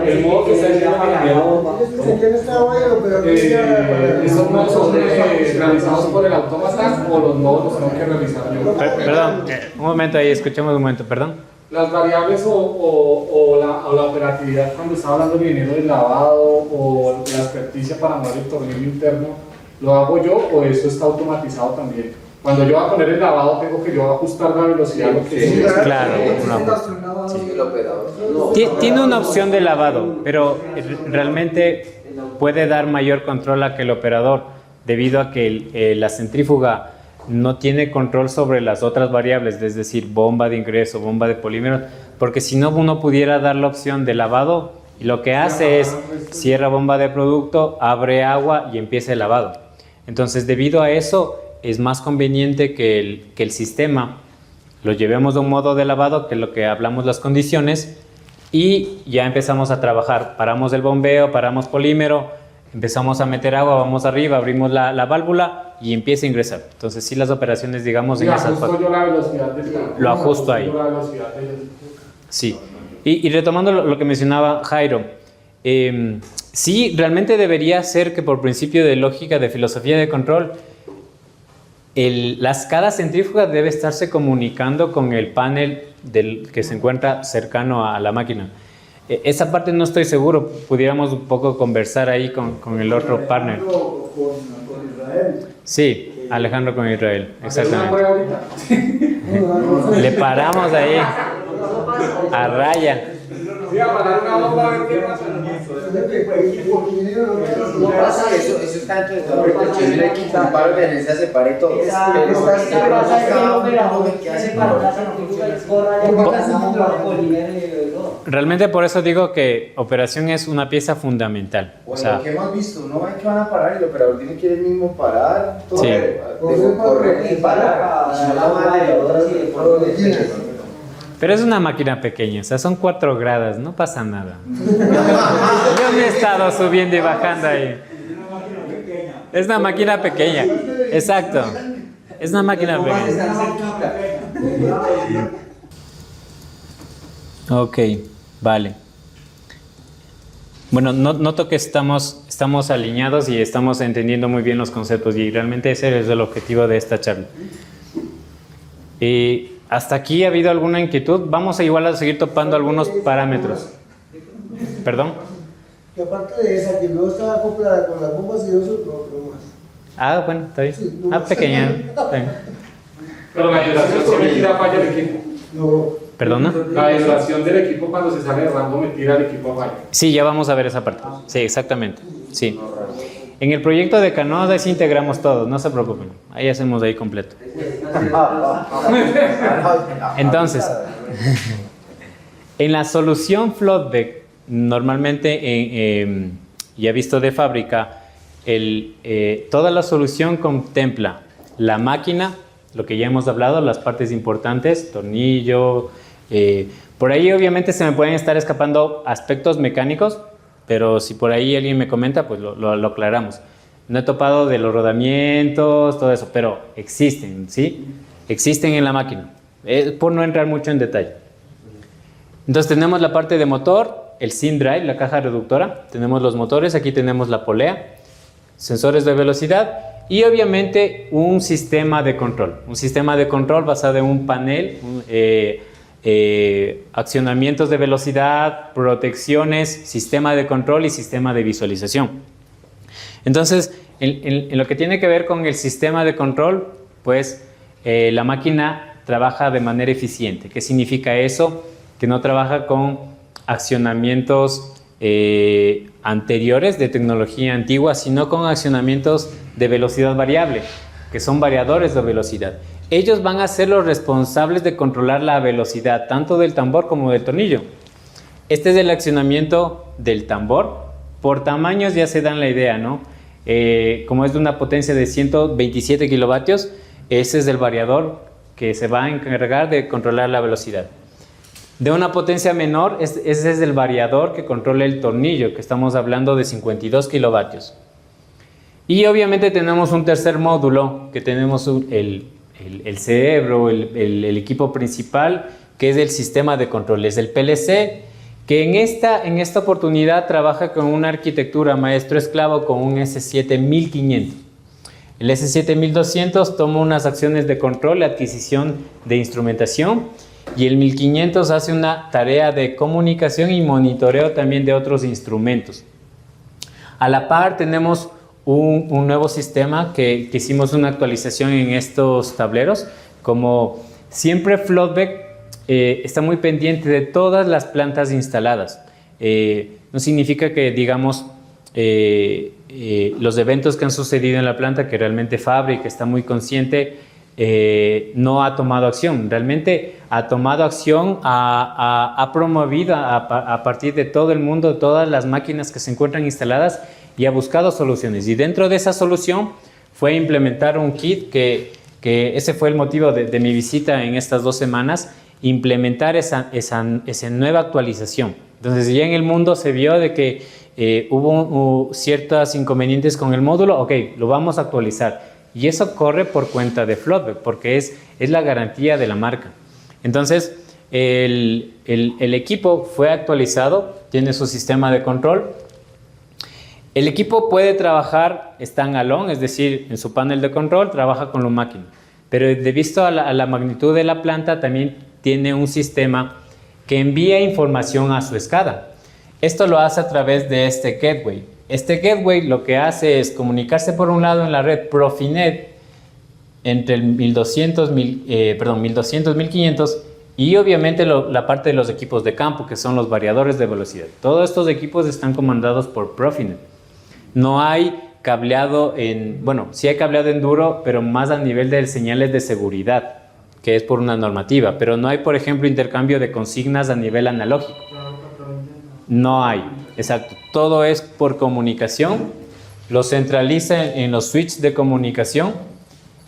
El modo que está diciendo mi ingeniero, ¿quién estaba ahí? Pero ¿estos modos son realizados por el autómata o los modos los tengo que realizar yo? Perdón, un momento ahí, escuchemos un momento, perdón. Las variables o la operatividad cuando estaba hablando el ingeniero del lavado o la experticia para mover el tornillo interno, ¿lo hago yo o eso está automatizado también? Cuando yo voy a poner el lavado tengo que yo ajustar la velocidad a lo que Claro, tiene una opción de lavado, pero realmente puede dar mayor control a que el operador, debido a que la centrífuga no tiene control sobre las otras variables, es decir, bomba de ingreso, bomba de polímeros, porque si no uno pudiera dar la opción de lavado y lo que hace es cierra bomba de producto, abre agua y empieza el lavado. Entonces, debido a eso, es más conveniente que el sistema lo llevemos de un modo de lavado, que es lo que hablamos las condiciones, y ya empezamos a trabajar. Paramos el bombeo, paramos polímero, empezamos a meter agua, vamos arriba, abrimos la válvula y empieza a ingresar. Entonces, sí, las operaciones, digamos, y en esas ajusto yo la velocidad del lo ajusto ahí. la velocidad del... Sí. Y retomando lo que mencionaba Jairo, sí, realmente debería ser que por principio de lógica, de filosofía de control, cada centrífuga debe estarse comunicando con el panel que se encuentra cercano a la máquina. Esa parte no estoy seguro, pudiéramos un poco conversar ahí con el otro partner. Con Israel. Sí, Alejandro con Israel, exactamente. no. Le paramos ahí a raya. Sí, a parar una bomba a ver qué pasa. No pasa eso está dentro de todo el proceso de equipo para que se separe todo. Lo que pasa es que el operador que hace para la centrífuga y corra ya para la bomba de polímero y todo. Realmente por eso digo que operación es una pieza fundamental. O sea, lo que hemos visto, uno ve que van a parar y el operador tiene que ir mismo parar, todo, Sí. correr y parar. Si no la madre de otras y de por pero es una máquina pequeña, o sea, son 4 gradas, no pasa nada. Yo me he estado subiendo y bajando ahí. Es una máquina pequeña, exacto. Es una máquina pequeña. Ok, vale. Bueno, noto que estamos alineados y estamos entendiendo muy bien los conceptos y realmente ese es el objetivo de esta charla. ¿Hasta aquí ha habido alguna inquietud? Vamos a igual a seguir topando algunos parámetros. ¿Perdón? Que aparte de esa, que luego estaba acoplada con las bombas y eso, no más. Ah, bueno, está bien. Pequeña. Está bien. Pero la vibración sí me tira falla el equipo. No. ¿Perdona? La vibración del equipo cuando se sale de rango me tira el equipo a falla. Sí, ya vamos a ver esa parte. Sí, exactamente. Sí. En el proyecto de Canoas sí integramos todo, no se preocupen. Ahí hacemos ahí completo. Entonces, en la solución Floodback, normalmente, ya visto de fábrica, toda la solución contempla la máquina, lo que ya hemos hablado, las partes importantes, tornillo, por ahí obviamente se me pueden estar escapando aspectos mecánicos, pero si por ahí alguien me comenta, pues lo aclaramos. No he topado de los rodamientos, todo eso, pero existen, ¿sí? Existen en la máquina, por no entrar mucho en detalle. Entonces tenemos la parte de motor, el SIN drive, la caja reductora, tenemos los motores, aquí tenemos la polea, sensores de velocidad y obviamente un sistema de control. Un sistema de control basado en un panel, accionamientos de velocidad, protecciones, sistema de control y sistema de visualización. Entonces, en lo que tiene que ver con el sistema de control, pues la máquina trabaja de manera eficiente. ¿Qué significa eso? Que no trabaja con accionamientos anteriores de tecnología antigua, sino con accionamientos de velocidad variable, que son variadores de velocidad. Ellos van a ser los responsables de controlar la velocidad tanto del tambor como del tornillo. Este es el accionamiento del tambor. Por tamaños ya se dan la idea, ¿no? Como es de una potencia de 127 kilovatios, ese es el variador que se va a encargar de controlar la velocidad. De una potencia menor, ese es el variador que controla el tornillo, que estamos hablando de 52 kilovatios. Y obviamente tenemos un tercer módulo, que tenemos el cerebro, el equipo principal, que es el sistema de control, es el PLC, que en esta oportunidad trabaja con una arquitectura maestro-esclavo con un S7500. El S7200 toma unas acciones de control, adquisición de instrumentación, y el 1500 hace una tarea de comunicación y monitoreo también de otros instrumentos. A la par tenemos un nuevo sistema que hicimos una actualización en estos tableros. Como siempre, Floodback está muy pendiente de todas las plantas instaladas. No significa que, digamos, los eventos que han sucedido en la planta, que realmente Fábrica está muy consciente, no ha tomado acción. Realmente ha tomado acción, ha promovido a partir de todo el mundo, todas las máquinas que se encuentran instaladas, y ha buscado soluciones. Y dentro de esa solución fue implementar un kit que ese fue el motivo de mi visita en estas 2 semanas, implementar esa nueva actualización. Entonces ya en el mundo se vio de que hubo ciertos inconvenientes con el módulo. Ok, lo vamos a actualizar. Y eso corre por cuenta de Floodback, porque es la garantía de la marca. Entonces, el equipo fue actualizado, tiene su sistema de control. El equipo puede trabajar standalone, es decir, en su panel de control trabaja con la máquina. Pero debido a la magnitud de la planta, también tiene un sistema que envía información a su SCADA. Esto lo hace a través de este gateway. Este gateway lo que hace es comunicarse por un lado en la red Profinet entre el 1200, 1500 y obviamente la parte de los equipos de campo, que son los variadores de velocidad. Todos estos equipos están comandados por Profinet. No hay cableado sí hay cableado en duro, pero más a nivel de señales de seguridad, que es por una normativa, pero no hay, por ejemplo, intercambio de consignas a nivel analógico. No hay, exacto. Todo es por comunicación, lo centraliza en los switches de comunicación,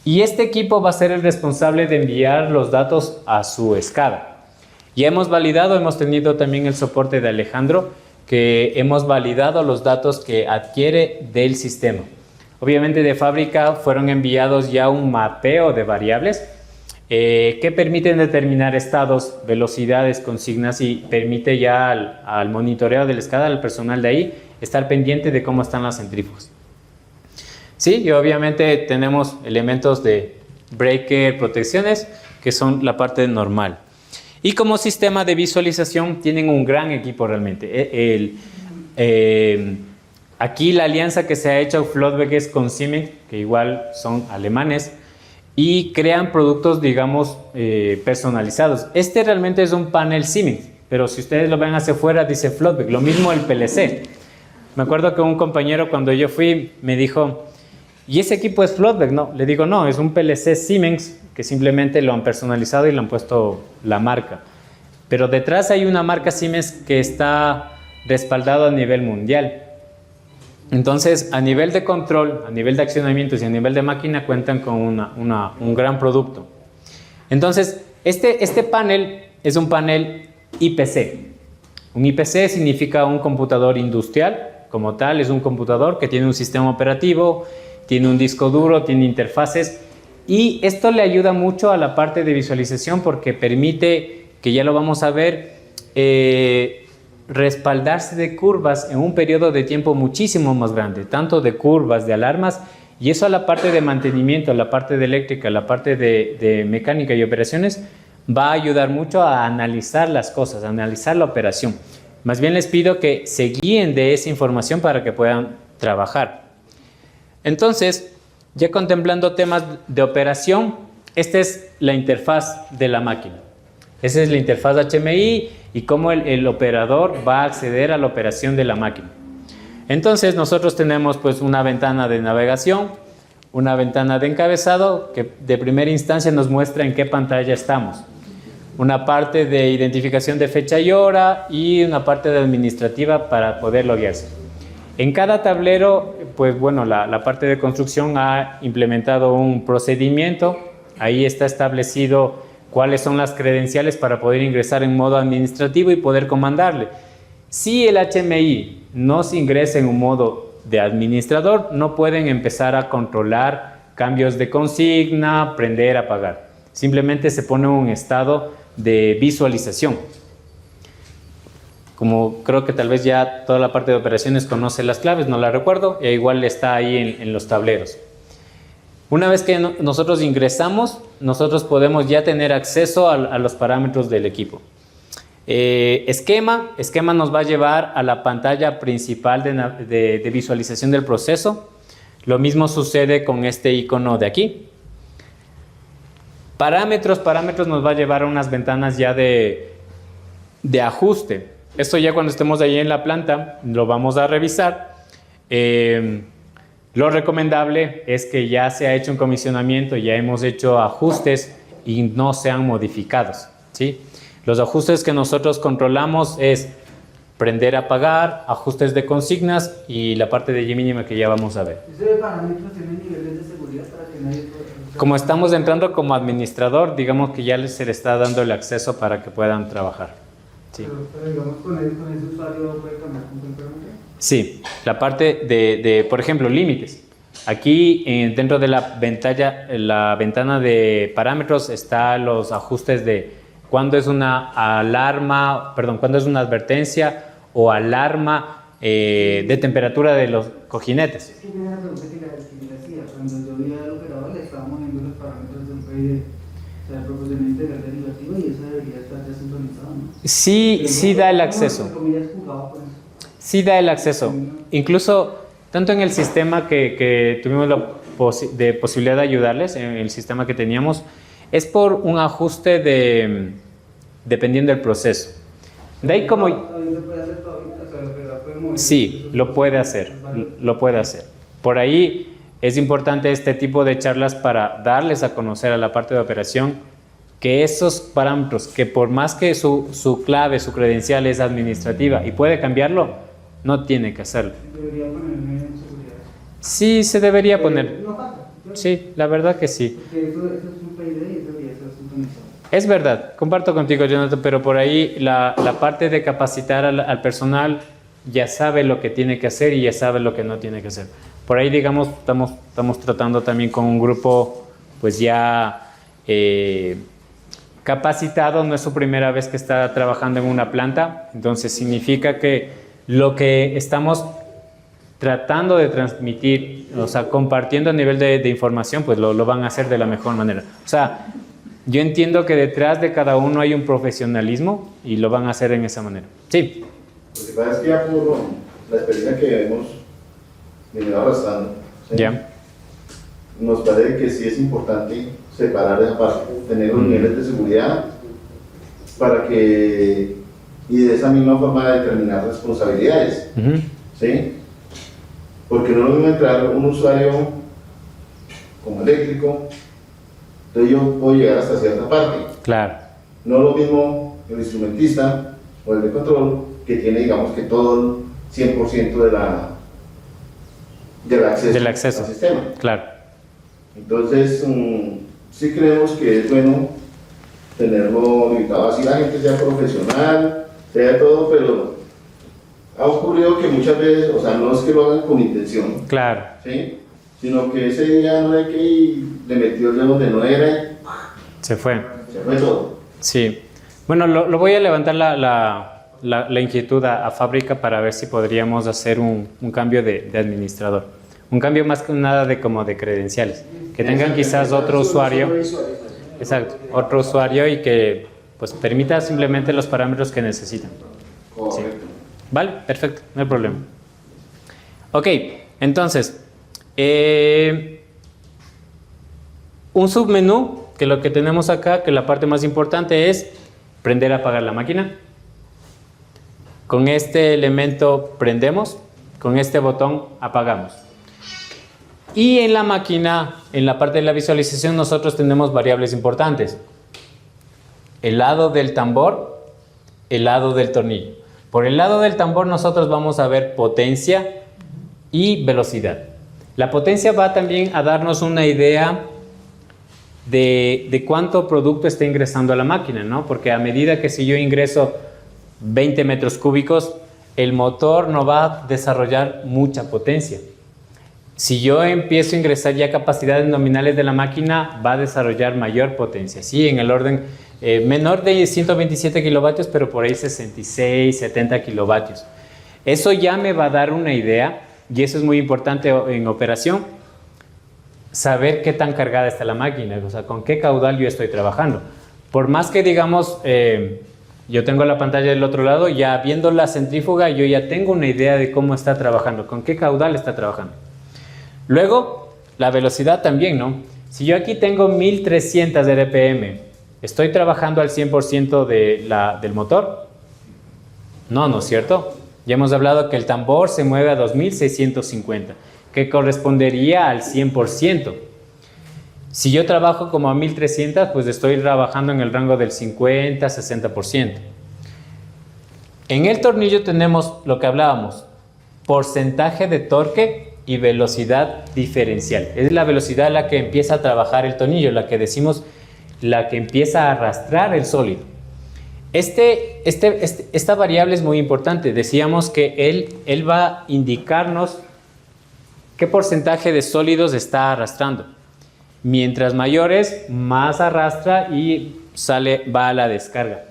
y este equipo va a ser el responsable de enviar los datos a su SCADA. Ya hemos validado, hemos tenido también el soporte de Alejandro, que hemos validado los datos que adquiere del sistema. Obviamente de fábrica fueron enviados ya un mapeo de variables que permiten determinar estados, velocidades, consignas, y permite ya al monitoreo del SCADA, al personal de ahí, estar pendiente de cómo están las centrífugas. Sí, y obviamente tenemos elementos de breaker, protecciones, que son la parte normal. Y como sistema de visualización tienen un gran equipo realmente. Aquí la alianza que se ha hecho Floodback es con Siemens, que igual son alemanes, y crean productos, digamos, personalizados. Este realmente es un panel Siemens, pero si ustedes lo ven hacia afuera dice Floodback. Lo mismo el PLC. Me acuerdo que un compañero cuando yo fui me dijo, ¿y ese equipo es Floodback? No, le digo, no, es un PLC Siemens, que simplemente lo han personalizado y le han puesto la marca. Pero detrás hay una marca Siemens que está respaldado a nivel mundial. Entonces, a nivel de control, a nivel de accionamientos y a nivel de máquina cuentan con un gran producto. Entonces, este panel es un panel IPC. Un IPC significa un computador industrial. Como tal, es un computador que tiene un sistema operativo, tiene un disco duro, tiene interfaces. Y esto le ayuda mucho a la parte de visualización porque permite, que ya lo vamos a ver, respaldarse de curvas en un periodo de tiempo muchísimo más grande, tanto de curvas, de alarmas, y eso a la parte de mantenimiento, a la parte de eléctrica, a la parte de mecánica y operaciones, va a ayudar mucho a analizar las cosas, a analizar la operación. Más bien les pido que se guíen de esa información para que puedan trabajar. Entonces, ya contemplando temas de operación, esta es la interfaz de la máquina. Esa es la interfaz HMI y cómo el operador va a acceder a la operación de la máquina. Entonces, nosotros tenemos pues una ventana de navegación, una ventana de encabezado que de primera instancia nos muestra en qué pantalla estamos. una parte de identificación de fecha y hora y una parte de administrativa para poder loguearse. En cada tablero, pues bueno, la parte de construcción ha implementado un procedimiento. Ahí está establecido cuáles son las credenciales para poder ingresar en modo administrativo y poder comandarle. Si el HMI no se ingresa en un modo de administrador, no pueden empezar a controlar cambios de consigna, prender, apagar. Simplemente se pone un estado de visualización. Como creo que tal vez ya toda la parte de operaciones conoce las claves, no las recuerdo, e igual está ahí en los tableros. Una vez que nosotros ingresamos, nosotros podemos ya tener acceso a los parámetros del equipo. Esquema nos va a llevar a la pantalla principal de visualización del proceso. Lo mismo sucede con este icono de aquí. Parámetros nos va a llevar a unas ventanas ya de ajuste. Esto ya cuando estemos ahí en la planta lo vamos a revisar. Lo recomendable es que ya se ha hecho un comisionamiento, ya hemos hecho ajustes y no sean modificados, ¿sí? Los ajustes que nosotros controlamos es prender, apagar, ajustes de consignas y la parte de Y mínima que ya vamos a ver. ¿Ese parámetro tiene niveles de seguridad para que nadie pueda... Como estamos entrando como administrador, digamos que ya se le está dando el acceso para que puedan trabajar. Sí. Pero digamos con ese usuario puede cambiar completamente. Sí, la parte por ejemplo, límites. Aquí dentro de la ventana de parámetros están los ajustes de cuándo es una cuándo es una advertencia o alarma de temperatura de los cojinetes. Es que tiene una pregunta que le hacía. Cuando yo vi al operador le estaba moviendo los parámetros del PID. O sea, el procedimiento de derivativo y eso debería estar ya sincronizado, ¿no? Sí da el acceso. Entre comillas, jugaba con eso. Sí da el acceso. Incluso, tanto en el sistema que tuvimos la posibilidad de ayudarles, en el sistema que teníamos, es por un ajuste dependiendo del proceso. De ahí como... Sí, lo puede hacer. Por ahí es importante este tipo de charlas para darles a conocer a la parte de operación que esos parámetros, que por más que su clave, su credencial es administrativa y puede cambiarlo, no tiene que hacerlo. ¿Debería ponerme en seguridad? Sí, se debería poner. No falta. Sí, la verdad que sí. Porque eso es un PID y eso debería ser sincronizado. Es verdad, comparto contigo, Jonathan, pero por ahí la parte de capacitar al personal ya sabe lo que tiene que hacer y ya sabe lo que no tiene que hacer. Por ahí, digamos, estamos tratando también con un grupo pues ya capacitado, no es su primera vez que está trabajando en una planta, entonces significa que lo que estamos tratando de transmitir, o sea, compartiendo a nivel de información, pues lo van a hacer de la mejor manera. O sea, yo entiendo que detrás de cada uno hay un profesionalismo y lo van a hacer en esa manera. Sí. Lo que pasa es que ya por la experiencia que hemos venido arrastrando, ¿sí? Ya. Nos parece que sí es importante separar esa parte, tener los niveles de seguridad para que, y de esa misma forma determinar responsabilidades, ¿sí? Porque no es lo mismo entrar un usuario como eléctrico, entonces yo puedo llegar hasta cierta parte. Claro. No es lo mismo el instrumentista o el de control que tiene, digamos, que todo el 100% del acceso al sistema. Claro. Entonces, sí creemos que es bueno tenerlo limitado, así la gente sea profesional, sea todo, pero ha ocurrido que muchas veces, o sea, no es que lo hagan con intención, Claro. ¿sí? Sino que ese día no hay que ir, le metió el dedo donde no era y Se fue todo. Sí. Bueno, lo voy a levantar la inquietud a fábrica para ver si podríamos hacer un cambio de administrador. Un cambio más que nada de credenciales. Que tengan quizás otro usuario. Exacto, otro usuario y que pues permita simplemente los parámetros que necesitan. Sí. Vale, perfecto, no hay problema. Ok, entonces, un submenú, que lo que tenemos acá, que la parte más importante es prender, apagar la máquina. Con este elemento prendemos, con este botón apagamos. Y en la máquina, en la parte de la visualización, nosotros tenemos variables importantes. el lado del tambor, el lado del tornillo. Por el lado del tambor nosotros vamos a ver potencia y velocidad. La potencia va también a darnos una idea de cuánto producto está ingresando a la máquina, ¿no? Porque a medida que si yo ingreso 20 metros cúbicos, el motor no va a desarrollar mucha potencia. Si yo empiezo a ingresar ya capacidades nominales de la máquina, va a desarrollar mayor potencia. Sí, en el orden menor de 127 kilovatios, pero por ahí 66, 70 kilovatios. Eso ya me va a dar una idea, y eso es muy importante en operación, saber qué tan cargada está la máquina, o sea, con qué caudal yo estoy trabajando. Por más que digamos, yo tengo la pantalla del otro lado, ya viendo la centrífuga, yo ya tengo una idea de cómo está trabajando, con qué caudal está trabajando. Luego, la velocidad también, ¿no? Si yo aquí tengo 1300 RPM, ¿estoy trabajando al 100% del motor? No, ¿no es cierto? Ya hemos hablado que el tambor se mueve a 2650, que correspondería al 100%. Si yo trabajo como a 1300, pues estoy trabajando en el rango del 50-60%. En el tornillo tenemos lo que hablábamos, porcentaje de torque y velocidad diferencial. Es la velocidad a la que empieza a trabajar el tornillo, la que decimos, la que empieza a arrastrar el sólido. Esta variable es muy importante. Decíamos que él va a indicarnos qué porcentaje de sólidos está arrastrando. Mientras mayores, más arrastra y va a la descarga.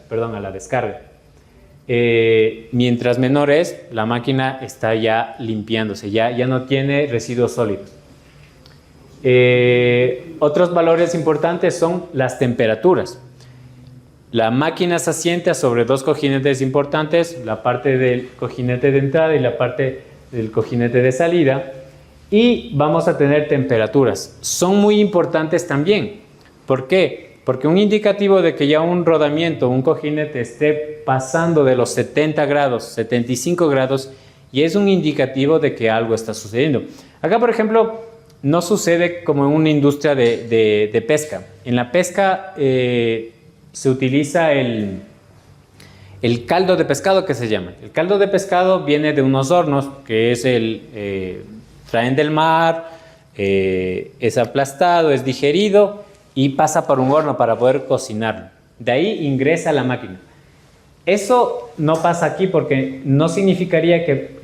Mientras menores, la máquina está ya limpiándose, ya no tiene residuos sólidos. Otros valores importantes son las temperaturas. La máquina se asienta sobre dos cojinetes importantes, la parte del cojinete de entrada y la parte del cojinete de salida, y vamos a tener temperaturas. Son muy importantes también. ¿Por qué? Porque un indicativo de que ya un rodamiento, un cojinete esté pasando de los 70 grados, 75 grados, y es un indicativo de que algo está sucediendo. Acá, por ejemplo, no sucede como en una industria de pesca. En la pesca se utiliza el caldo de pescado, que se llama. El caldo de pescado viene de unos hornos, que es traen del mar, es aplastado, es digerido y pasa por un horno para poder cocinarlo. De ahí ingresa a la máquina. Eso no pasa aquí porque no significaría que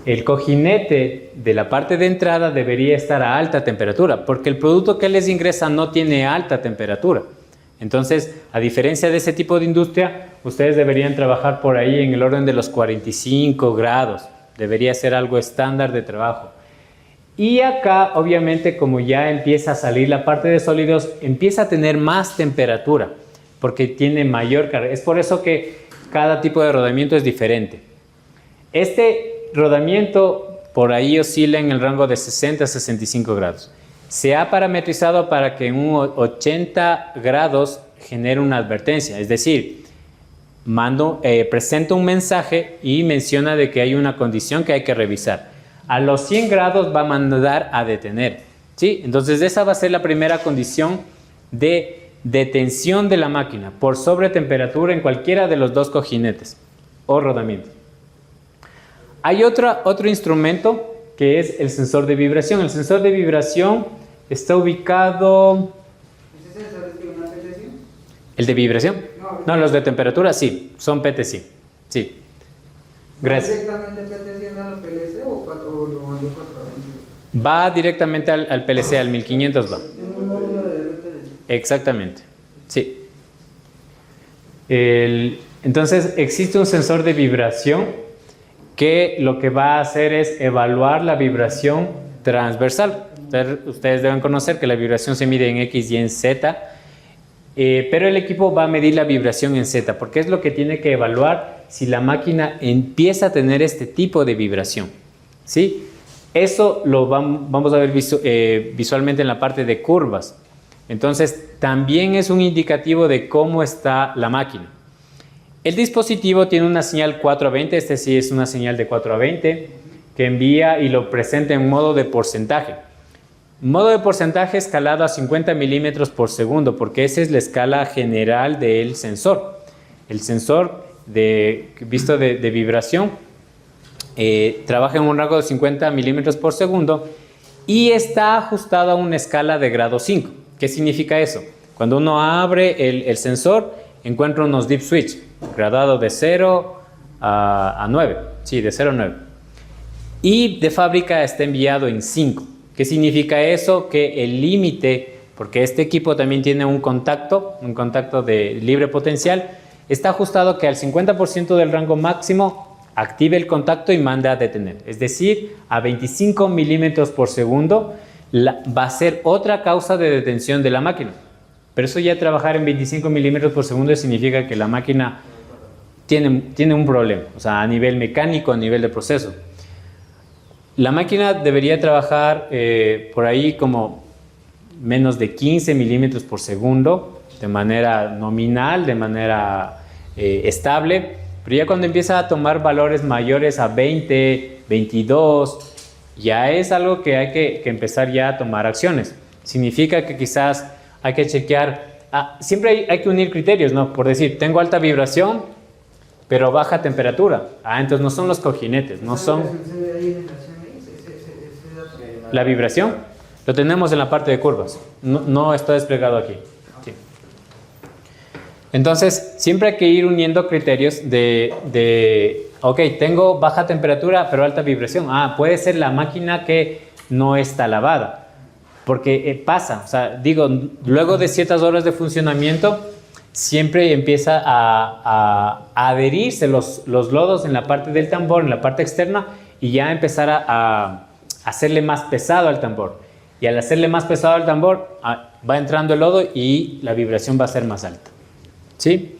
el cojinete de la parte de entrada debería estar a alta temperatura, porque el producto que les ingresa no tiene alta temperatura. Entonces, a diferencia de ese tipo de industria, ustedes deberían trabajar por ahí en el orden de los 45 grados. Debería ser algo estándar de trabajo. Y acá, obviamente, como ya empieza a salir la parte de sólidos, empieza a tener más temperatura, porque tiene mayor carga. Es por eso que cada tipo de rodamiento es diferente. Este rodamiento por ahí oscila en el rango de 60 a 65 grados. Se ha parametrizado para que en un 80 grados genere una advertencia, es decir, presenta un mensaje y menciona de que hay una condición que hay que revisar. A los 100 grados va a mandar a detener, ¿sí? Entonces esa va a ser la primera condición de detención de la máquina por sobretemperatura en cualquiera de los dos cojinetes o rodamientos. Hay otro instrumento que es el sensor de vibración. El sensor de vibración está ubicado... ¿Ese sensor es de una PTC? ¿El de vibración? No, los de temperatura sí, son PTC. Sí. Gracias. ¿Directamente PTC a los PLC o lo mandó 420? Va directamente al PLC, al 1500 va. Un módulo de PTC. Exactamente, sí. Entonces existe un sensor de vibración que lo que va a hacer es evaluar la vibración transversal. Ustedes deben conocer que la vibración se mide en X y en Z, pero el equipo va a medir la vibración en Z, porque es lo que tiene que evaluar si la máquina empieza a tener este tipo de vibración, ¿sí? Eso lo vamos a ver visualmente en la parte de curvas. Entonces, también es un indicativo de cómo está la máquina. El dispositivo tiene una señal 4 a 20, este sí es una señal de 4 a 20, que envía y lo presenta en modo de porcentaje. Modo de porcentaje escalado a 50 milímetros por segundo, porque esa es la escala general del sensor. El sensor visto de vibración trabaja en un rango de 50 milímetros por segundo y está ajustado a una escala de grado 5. ¿Qué significa eso? Cuando uno abre el sensor, encuentra unos dip switch, gradado de 0 a 9. Sí, de 0 a 9. Y de fábrica está enviado en 5. ¿Qué significa eso? Que el límite, porque este equipo también tiene un contacto de libre potencial, está ajustado que al 50% del rango máximo active el contacto y mande a detener. Es decir, a 25 milímetros por segundo va a ser otra causa de detención de la máquina. Pero eso ya trabajar en 25 milímetros por segundo significa que la máquina tiene un problema, o sea, a nivel mecánico, a nivel de proceso. La máquina debería trabajar por ahí como menos de 15 milímetros por segundo, de manera nominal, de manera estable, pero ya cuando empieza a tomar valores mayores a 20, 22, ya es algo que hay que empezar ya a tomar acciones. Significa que quizás hay que chequear, siempre hay que unir criterios, ¿no? Por decir, tengo alta vibración, pero baja temperatura. Entonces no son los cojinetes, no son... La vibración lo tenemos en la parte de curvas, no está desplegado aquí. Sí. Entonces siempre hay que ir uniendo criterios ok, tengo baja temperatura pero alta vibración. Puede ser la máquina que no está lavada, porque pasa, o sea, digo, luego de ciertas horas de funcionamiento siempre empieza a adherirse los lodos en la parte del tambor, en la parte externa, y ya empezar a hacerle más pesado al tambor. Y al hacerle más pesado al tambor, va entrando el lodo y la vibración va a ser más alta. ¿Sí?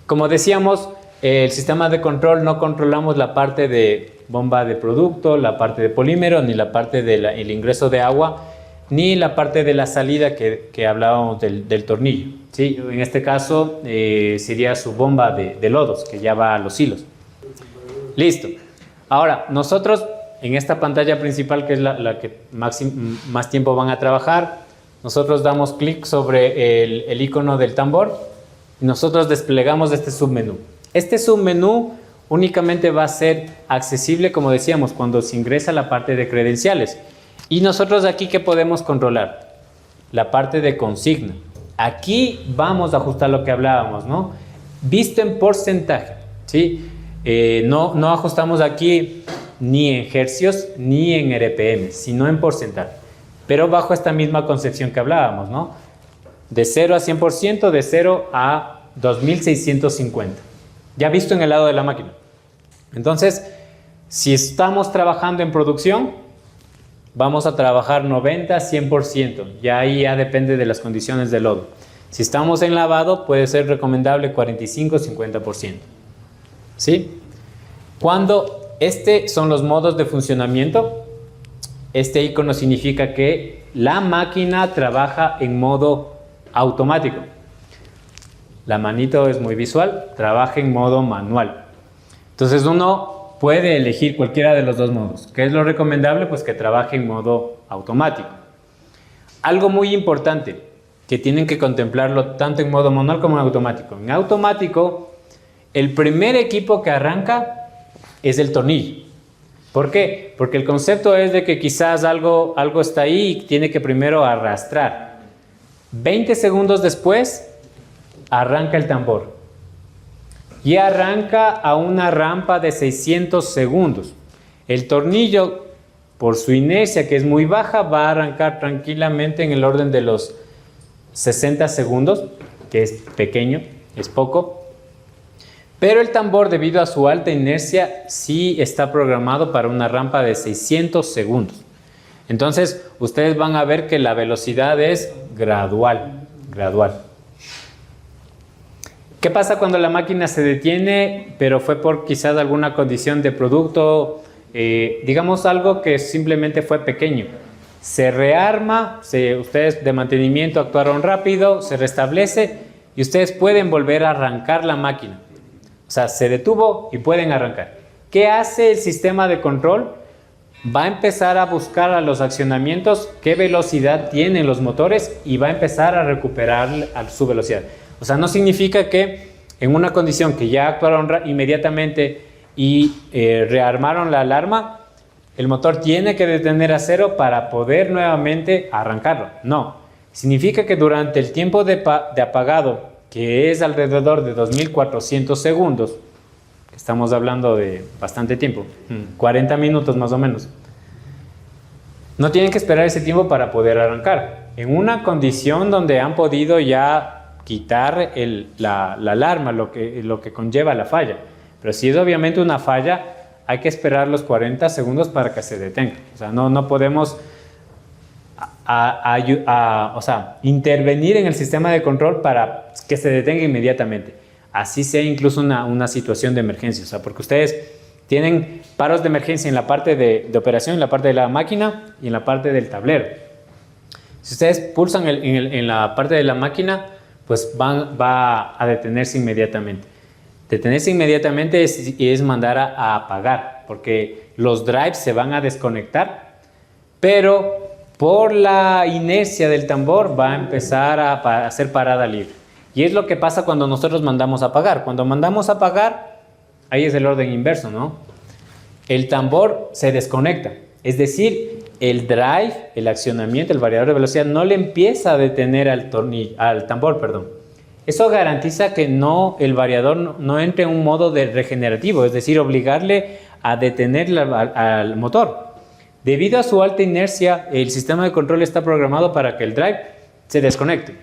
Como decíamos, el sistema de control no controlamos la parte de bomba de producto, la parte de polímero, ni la parte del ingreso de agua, ni la parte de la salida que hablábamos del tornillo. ¿Sí? En este caso sería su bomba de lodos, que ya va a los hilos. Listo. Ahora, nosotros en esta pantalla principal, que es la que más tiempo van a trabajar, nosotros damos clic sobre el icono del tambor y nosotros desplegamos este submenú. Este submenú únicamente va a ser accesible, como decíamos, cuando se ingresa a la parte de credenciales. Y nosotros aquí, ¿qué podemos controlar? La parte de consigna. Aquí vamos a ajustar lo que hablábamos, ¿no? Visto en porcentaje, ¿sí? No ajustamos aquí ni en hercios ni en RPM, sino en porcentaje. Pero bajo esta misma concepción que hablábamos, ¿no? De 0 a 100%, de 0 a 2650. Ya visto en el lado de la máquina. Entonces, si estamos trabajando en producción, vamos a trabajar 90 a 100%. Ya ahí ya depende de las condiciones del lodo. Si estamos en lavado, puede ser recomendable 45 o 50%. ¿Sí? Cuando son los modos de funcionamiento, este icono significa que la máquina trabaja en modo automático. La manito es muy visual, trabaja en modo manual. Entonces uno puede elegir cualquiera de los dos modos. ¿Qué es lo recomendable? Pues que trabaje en modo automático. Algo muy importante que tienen que contemplarlo tanto en modo manual como en automático. En automático, el primer equipo que arranca es el tornillo. ¿Por qué? Porque el concepto es de que quizás algo está ahí y tiene que primero arrastrar. 20 segundos después, arranca el tambor. Y arranca a una rampa de 600 segundos. El tornillo, por su inercia que es muy baja, va a arrancar tranquilamente en el orden de los 60 segundos, que es pequeño, es poco. Pero el tambor, debido a su alta inercia, sí está programado para una rampa de 600 segundos. Entonces, ustedes van a ver que la velocidad es gradual. ¿Qué pasa cuando la máquina se detiene, pero fue por quizás alguna condición de producto? Digamos algo que simplemente fue pequeño. Se rearma, ustedes de mantenimiento actuaron rápido, se restablece y ustedes pueden volver a arrancar la máquina. O sea, se detuvo y pueden arrancar. ¿Qué hace el sistema de control? va a empezar a buscar a los accionamientos qué velocidad tienen los motores y va a empezar a recuperar su velocidad. O sea, no significa que en una condición que ya actuaron inmediatamente y rearmaron la alarma, el motor tiene que detener a cero para poder nuevamente arrancarlo. No, significa que durante el tiempo de apagado, que es alrededor de 2400 segundos, estamos hablando de bastante tiempo, 40 minutos más o menos, no tienen que esperar ese tiempo para poder arrancar. En una condición donde han podido ya quitar la alarma, lo que conlleva la falla. Pero si es obviamente una falla, hay que esperar los 40 segundos para que se detenga. O sea, no podemos intervenir en el sistema de control para que se detenga inmediatamente. Así sea incluso una situación de emergencia. O sea, porque ustedes tienen paros de emergencia en la parte de operación, en la parte de la máquina y en la parte del tablero. Si ustedes pulsan en la parte de la máquina, pues va a detenerse inmediatamente. Detenerse inmediatamente es mandar a apagar, porque los drives se van a desconectar, pero por la inercia del tambor va a empezar a hacer parada libre. Y es lo que pasa cuando nosotros mandamos a apagar. Cuando mandamos a apagar, ahí es el orden inverso, ¿no? El tambor se desconecta, es decir, el drive, el accionamiento, el variador de velocidad no le empieza a detener al tambor, perdón. Eso garantiza que el variador no entre en un modo de regenerativo, es decir, obligarle a detener al motor. Debido a su alta inercia, el sistema de control está programado para que el drive se desconecte.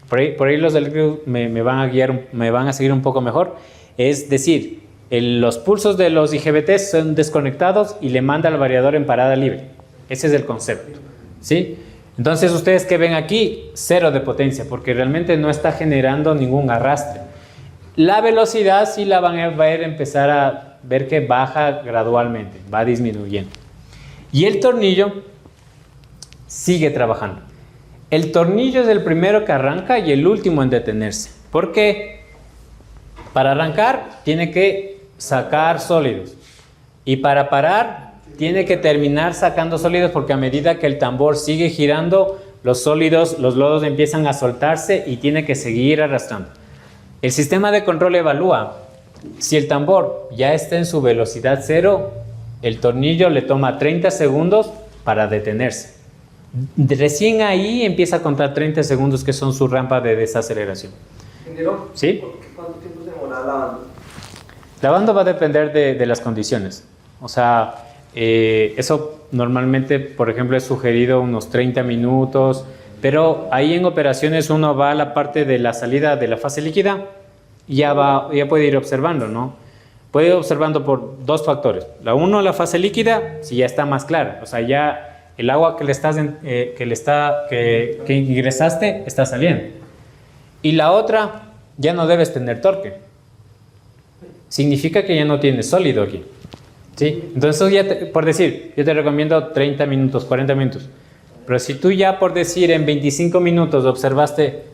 Por ahí los eléctricos me van a guiar, me van a seguir un poco mejor. Es decir, los pulsos de los IGBTs son desconectados y le manda al variador en parada libre. Ese es el concepto, ¿sí? Entonces, ustedes que ven aquí, cero de potencia, porque realmente no está generando ningún arrastre. La velocidad sí la van a empezar a ver que baja gradualmente, va disminuyendo. Y el tornillo sigue trabajando. El tornillo es el primero que arranca y el último en detenerse. ¿Por qué? Para arrancar tiene que sacar sólidos. Y para parar tiene que terminar sacando sólidos, porque a medida que el tambor sigue girando, los sólidos, los lodos empiezan a soltarse y tiene que seguir arrastrando. El sistema de control evalúa si el tambor ya está en su velocidad cero, el tornillo le toma 30 segundos para detenerse. Recién ahí empieza a contar 30 segundos, que son su rampa de desaceleración. Ingeniero, ¿Sí? ¿cuánto tiempo se demora lavando? Lavando va a depender de las condiciones. O sea, eso normalmente, por ejemplo, es sugerido unos 30 minutos, pero ahí en operaciones uno va a la parte de la salida de la fase líquida y ya puede ir observando, ¿no? Puede ir observando por dos factores. La fase líquida, si ya está más clara, o sea, ya el agua que ingresaste está saliendo. Y la otra, ya no debes tener torque. Significa que ya no tienes sólido aquí. ¿Sí? Entonces, por decir, yo te recomiendo 30 minutos, 40 minutos. Pero si tú ya, por decir, en 25 minutos observaste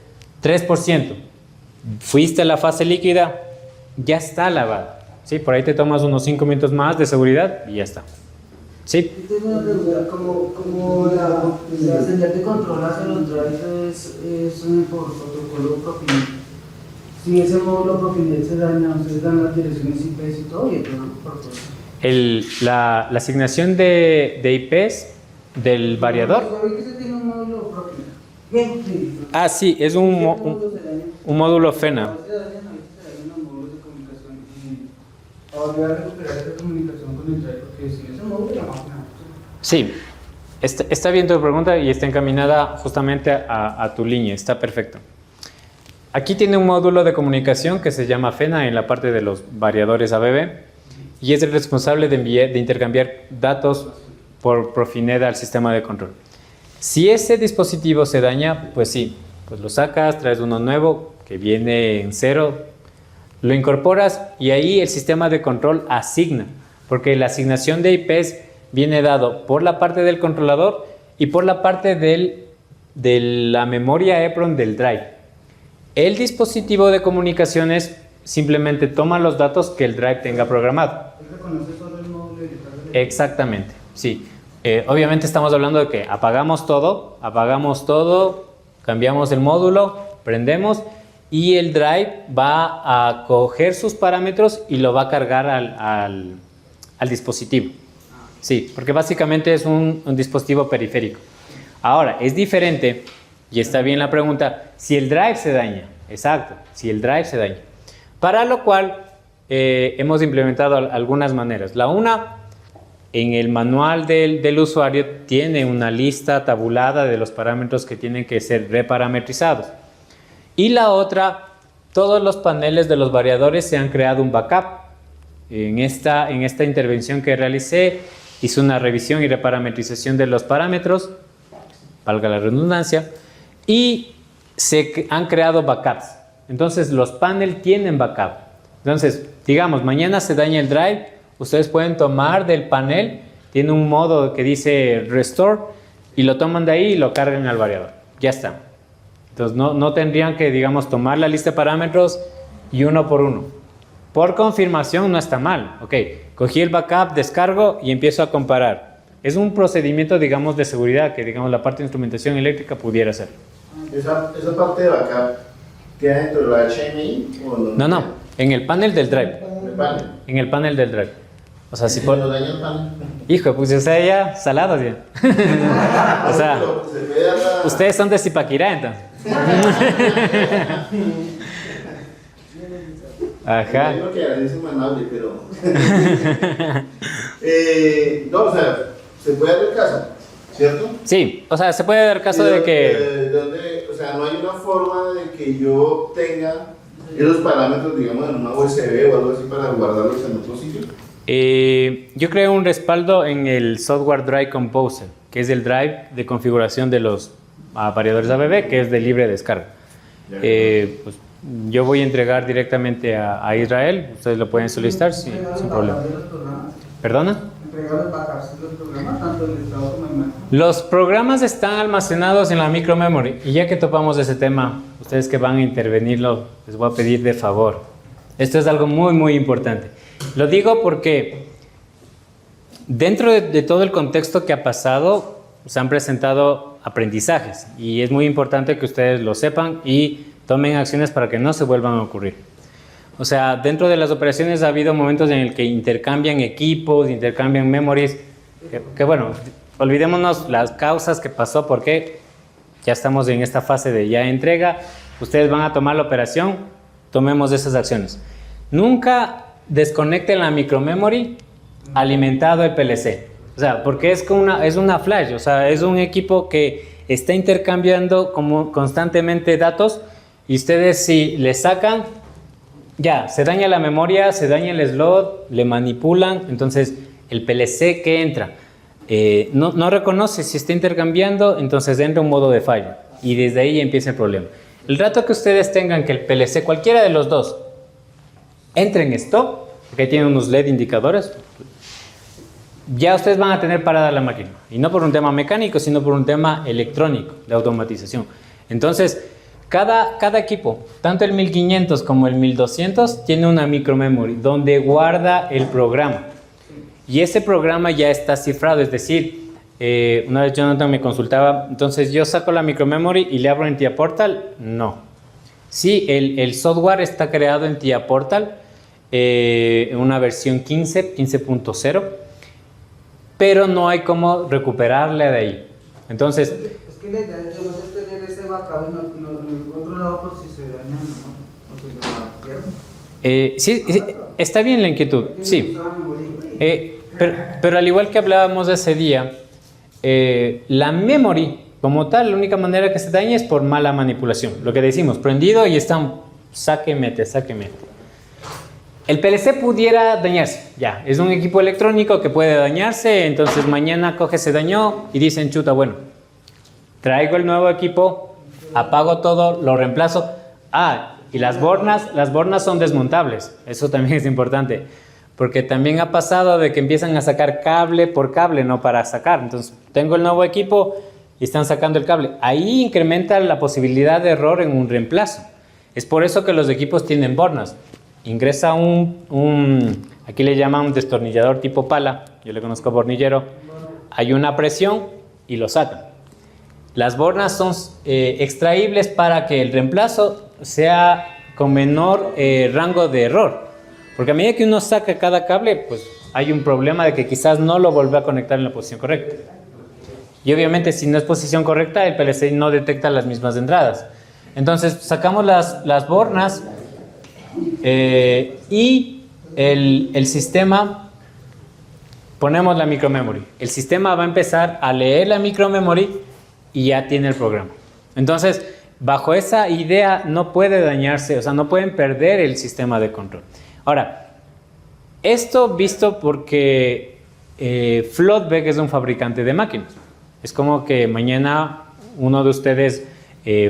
3%, fuiste a la fase líquida, ya está lavada. ¿Sí? Por ahí te tomas unos 5 minutos más de seguridad y ya está. ¿Sí? Tengo una pregunta, ¿cómo la señal de control hacia los drives es por protocolo Profinet? Si ese módulo Profinet se daña, ustedes dan las direcciones IPs y todo, y el protocolo. La asignación de IPs del variador. Yo vi que se tiene un módulo Profinet. Bien, sí. Ah, sí, es un módulo FENA. Voy a recuperar esa comunicación con el driver, porque si ese módulo la máquina. Sí, está bien tu pregunta y está encaminada justamente a tu línea, está perfecto. Aquí tiene un módulo de comunicación que se llama FENA en la parte de los variadores ABB y es el responsable de intercambiar datos por Profinet al sistema de control. Si ese dispositivo se daña, pues sí, pues lo sacas, traes uno nuevo que viene en cero, lo incorporas y ahí el sistema de control asigna, porque la asignación de IPs viene dado por la parte del controlador y por la parte de la memoria EEPROM del drive. El dispositivo de comunicaciones simplemente toma los datos que el drive tenga programado. ¿Él reconoce solo el módulo y el driver? Exactamente. Sí. Obviamente estamos hablando de que apagamos todo, cambiamos el módulo, prendemos y el drive va a coger sus parámetros y lo va a cargar al dispositivo. Sí, porque básicamente es un dispositivo periférico. Ahora, es diferente, y está bien la pregunta, si el drive se daña. Exacto, si el drive se daña. Para lo cual hemos implementado algunas maneras. La una, en el manual del usuario tiene una lista tabulada de los parámetros que tienen que ser reparametrizados. Y la otra, todos los paneles de los variadores se han creado un backup. En esta intervención que realicé, hice una revisión y reparametrización de los parámetros, valga la redundancia, y se han creado backups. Entonces los paneles tienen backup. Entonces, digamos, mañana se daña el drive, ustedes pueden tomar del panel, tiene un modo que dice Restore, y lo toman de ahí y lo cargan al variador. Ya está. Entonces no tendrían que, digamos, tomar la lista de parámetros y uno por uno. Por confirmación no está mal. Ok, cogí el backup, descargo y empiezo a comparar. Es un procedimiento, digamos, de seguridad que, digamos, la parte de instrumentación eléctrica pudiera hacer. ¿Esa parte de backup queda dentro de la HMI o no? No, en el panel del drive. ¿El panel? En el panel del drive. O sea, si por... ¿Se lo daña el panel? Hijo, pues o sea, ya salados ya. O sea, ustedes son de Zipaquirá entonces. Ajá. Yo creo que es inmanable, pero... no, o sea, se puede dar caso, ¿cierto? Sí, o sea, se puede dar caso de que... o sea, no hay una forma de que yo tenga esos parámetros, digamos, en una USB o algo así para guardarlos en otro sitio. Yo creo un respaldo en el Software Drive Composer, que es el drive de configuración de los variadores ABB, que es de libre descarga. Pues, yo voy a entregar directamente a Israel, ustedes lo pueden solicitar sin problema. ¿Perdona? Entregar los backups de los programas, tanto el estado como el imagen. Los programas están almacenados en la micromemory, y ya que topamos ese tema, ustedes que van a intervenirlo, les voy a pedir de favor. Esto es algo muy, muy importante. Lo digo porque dentro de todo el contexto que ha pasado, se han presentado aprendizajes, y es muy importante que ustedes lo sepan y tomen acciones para que no se vuelvan a ocurrir. O sea, dentro de las operaciones ha habido momentos en el que intercambian equipos, intercambian memories, que bueno, olvidémonos las causas que pasó, porque ya estamos en esta fase de ya entrega, ustedes van a tomar la operación, tomemos esas acciones. Nunca desconecten la micromemory alimentado el PLC, o sea, porque es una flash, o sea, es un equipo que está intercambiando como constantemente datos, y ustedes si le sacan, ya, se daña la memoria, se daña el slot, le manipulan, entonces el PLC que entra no reconoce si está intercambiando, entonces entra un modo de fallo, y desde ahí empieza el problema. El rato que ustedes tengan que el PLC, cualquiera de los dos, entre en stop, porque tiene unos LED indicadores, ya ustedes van a tener parada la máquina, y no por un tema mecánico, sino por un tema electrónico, de automatización. Entonces, cada equipo, tanto el 1500 como el 1200, tiene una micromemory donde guarda el programa. Y ese programa ya está cifrado, es decir, una vez Jonathan me consultaba, entonces yo saco la micromemory y le abro en TIA Portal. No. Sí, el software está creado en TIA Portal, en una versión 15.0, pero no hay cómo recuperarle de ahí. Entonces... Es que la idea es tener ese backup en otro lado por si se daña, ¿no? O si se va, sí, está bien la inquietud, sí. Pero al igual que hablábamos ese día, la memory como tal, la única manera que se daña es por mala manipulación. Lo que decimos, prendido y están saque, mete. El PLC pudiera dañarse, ya, es un equipo electrónico que puede dañarse, entonces mañana se dañó y dicen, chuta, bueno, traigo el nuevo equipo, apago todo, lo reemplazo. Y las bornas son desmontables, eso también es importante, porque también ha pasado de que empiezan a sacar cable por cable, no para sacar. Entonces, tengo el nuevo equipo y están sacando el cable. Ahí incrementa la posibilidad de error en un reemplazo. Es por eso que los equipos tienen bornas. Ingresa aquí le llaman un destornillador tipo pala, yo le conozco bornillero, hay una presión y lo sacan. Las bornas son extraíbles para que el reemplazo sea con menor rango de error. Porque a medida que uno saca cada cable, pues hay un problema de que quizás no lo vuelva a conectar en la posición correcta. Y obviamente si no es posición correcta, el PLC no detecta las mismas entradas. Entonces sacamos las bornas y el sistema, ponemos la micromemory. El sistema va a empezar a leer la micromemory y ya tiene el programa. Entonces, bajo esa idea no puede dañarse, o sea, no pueden perder el sistema de control. Ahora, esto visto porque Floodbeck es un fabricante de máquinas. Es como que mañana uno de ustedes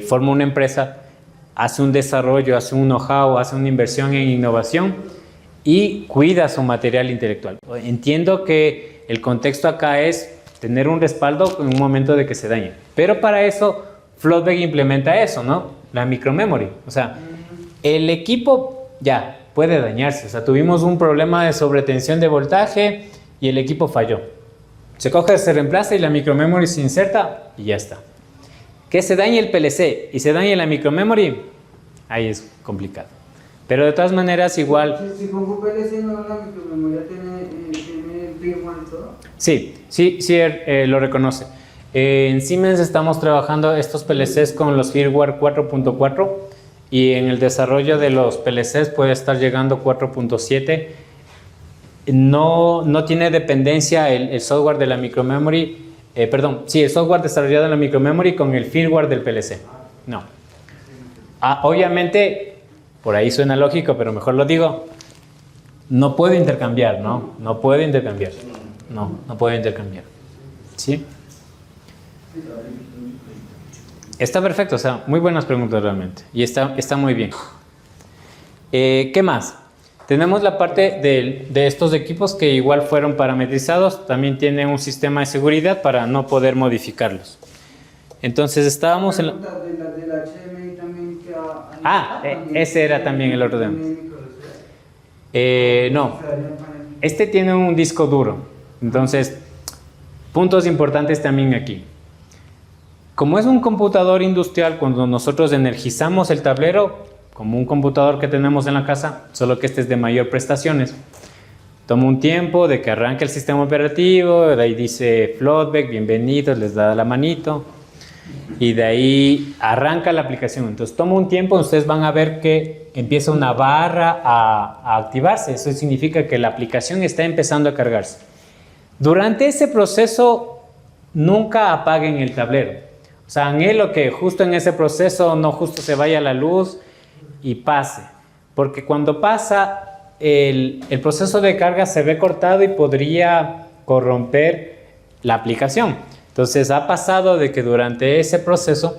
forma una empresa, hace un desarrollo, hace un know-how, hace una inversión en innovación y cuida su material intelectual. Entiendo que el contexto acá es tener un respaldo en un momento de que se dañe. Pero para eso, Floodbeck implementa eso, ¿no? La micromemory. O sea, el equipo ya puede dañarse. O sea, tuvimos un problema de sobretensión de voltaje y el equipo falló. Se coge, se reemplaza y la micromemory se inserta y ya está. Que se dañe el PLC y se dañe la micromemory, ahí es complicado. Pero de todas maneras, igual... Si pongo PLC, ¿no la micromemoria tiene firmware y todo? Sí, lo reconoce. En Siemens estamos trabajando estos PLCs con los firmware 4.4 y en el desarrollo de los PLCs puede estar llegando 4.7. No tiene dependencia el software de la micromemory, el software desarrollado en la micromemory con el firmware del PLC. No. Obviamente, por ahí suena lógico, pero mejor lo digo, no puede intercambiar, ¿no? No puede intercambiar. No puede intercambiar. ¿Sí? Está perfecto, o sea, muy buenas preguntas realmente. Y está muy bien. ¿Qué más? Tenemos la parte de estos equipos que igual fueron parametrizados. También tienen un sistema de seguridad para no poder modificarlos. Entonces estábamos en la... ese era también el otro tema. No. Este tiene un disco duro. Entonces, puntos importantes también aquí. Como es un computador industrial, cuando nosotros energizamos el tablero, como un computador que tenemos en la casa, solo que este es de mayor prestaciones, toma un tiempo de que arranque el sistema operativo, de ahí dice Floodbeck, bienvenidos, les da la manito, y de ahí arranca la aplicación. Entonces toma un tiempo, ustedes van a ver que empieza una barra a activarse. Eso significa que la aplicación está empezando a cargarse. Durante ese proceso, nunca apaguen el tablero. O sea, anhelo que justo en ese proceso no justo se vaya la luz y pase. Porque cuando pasa, el proceso de carga se ve cortado y podría corromper la aplicación. Entonces ha pasado de que durante ese proceso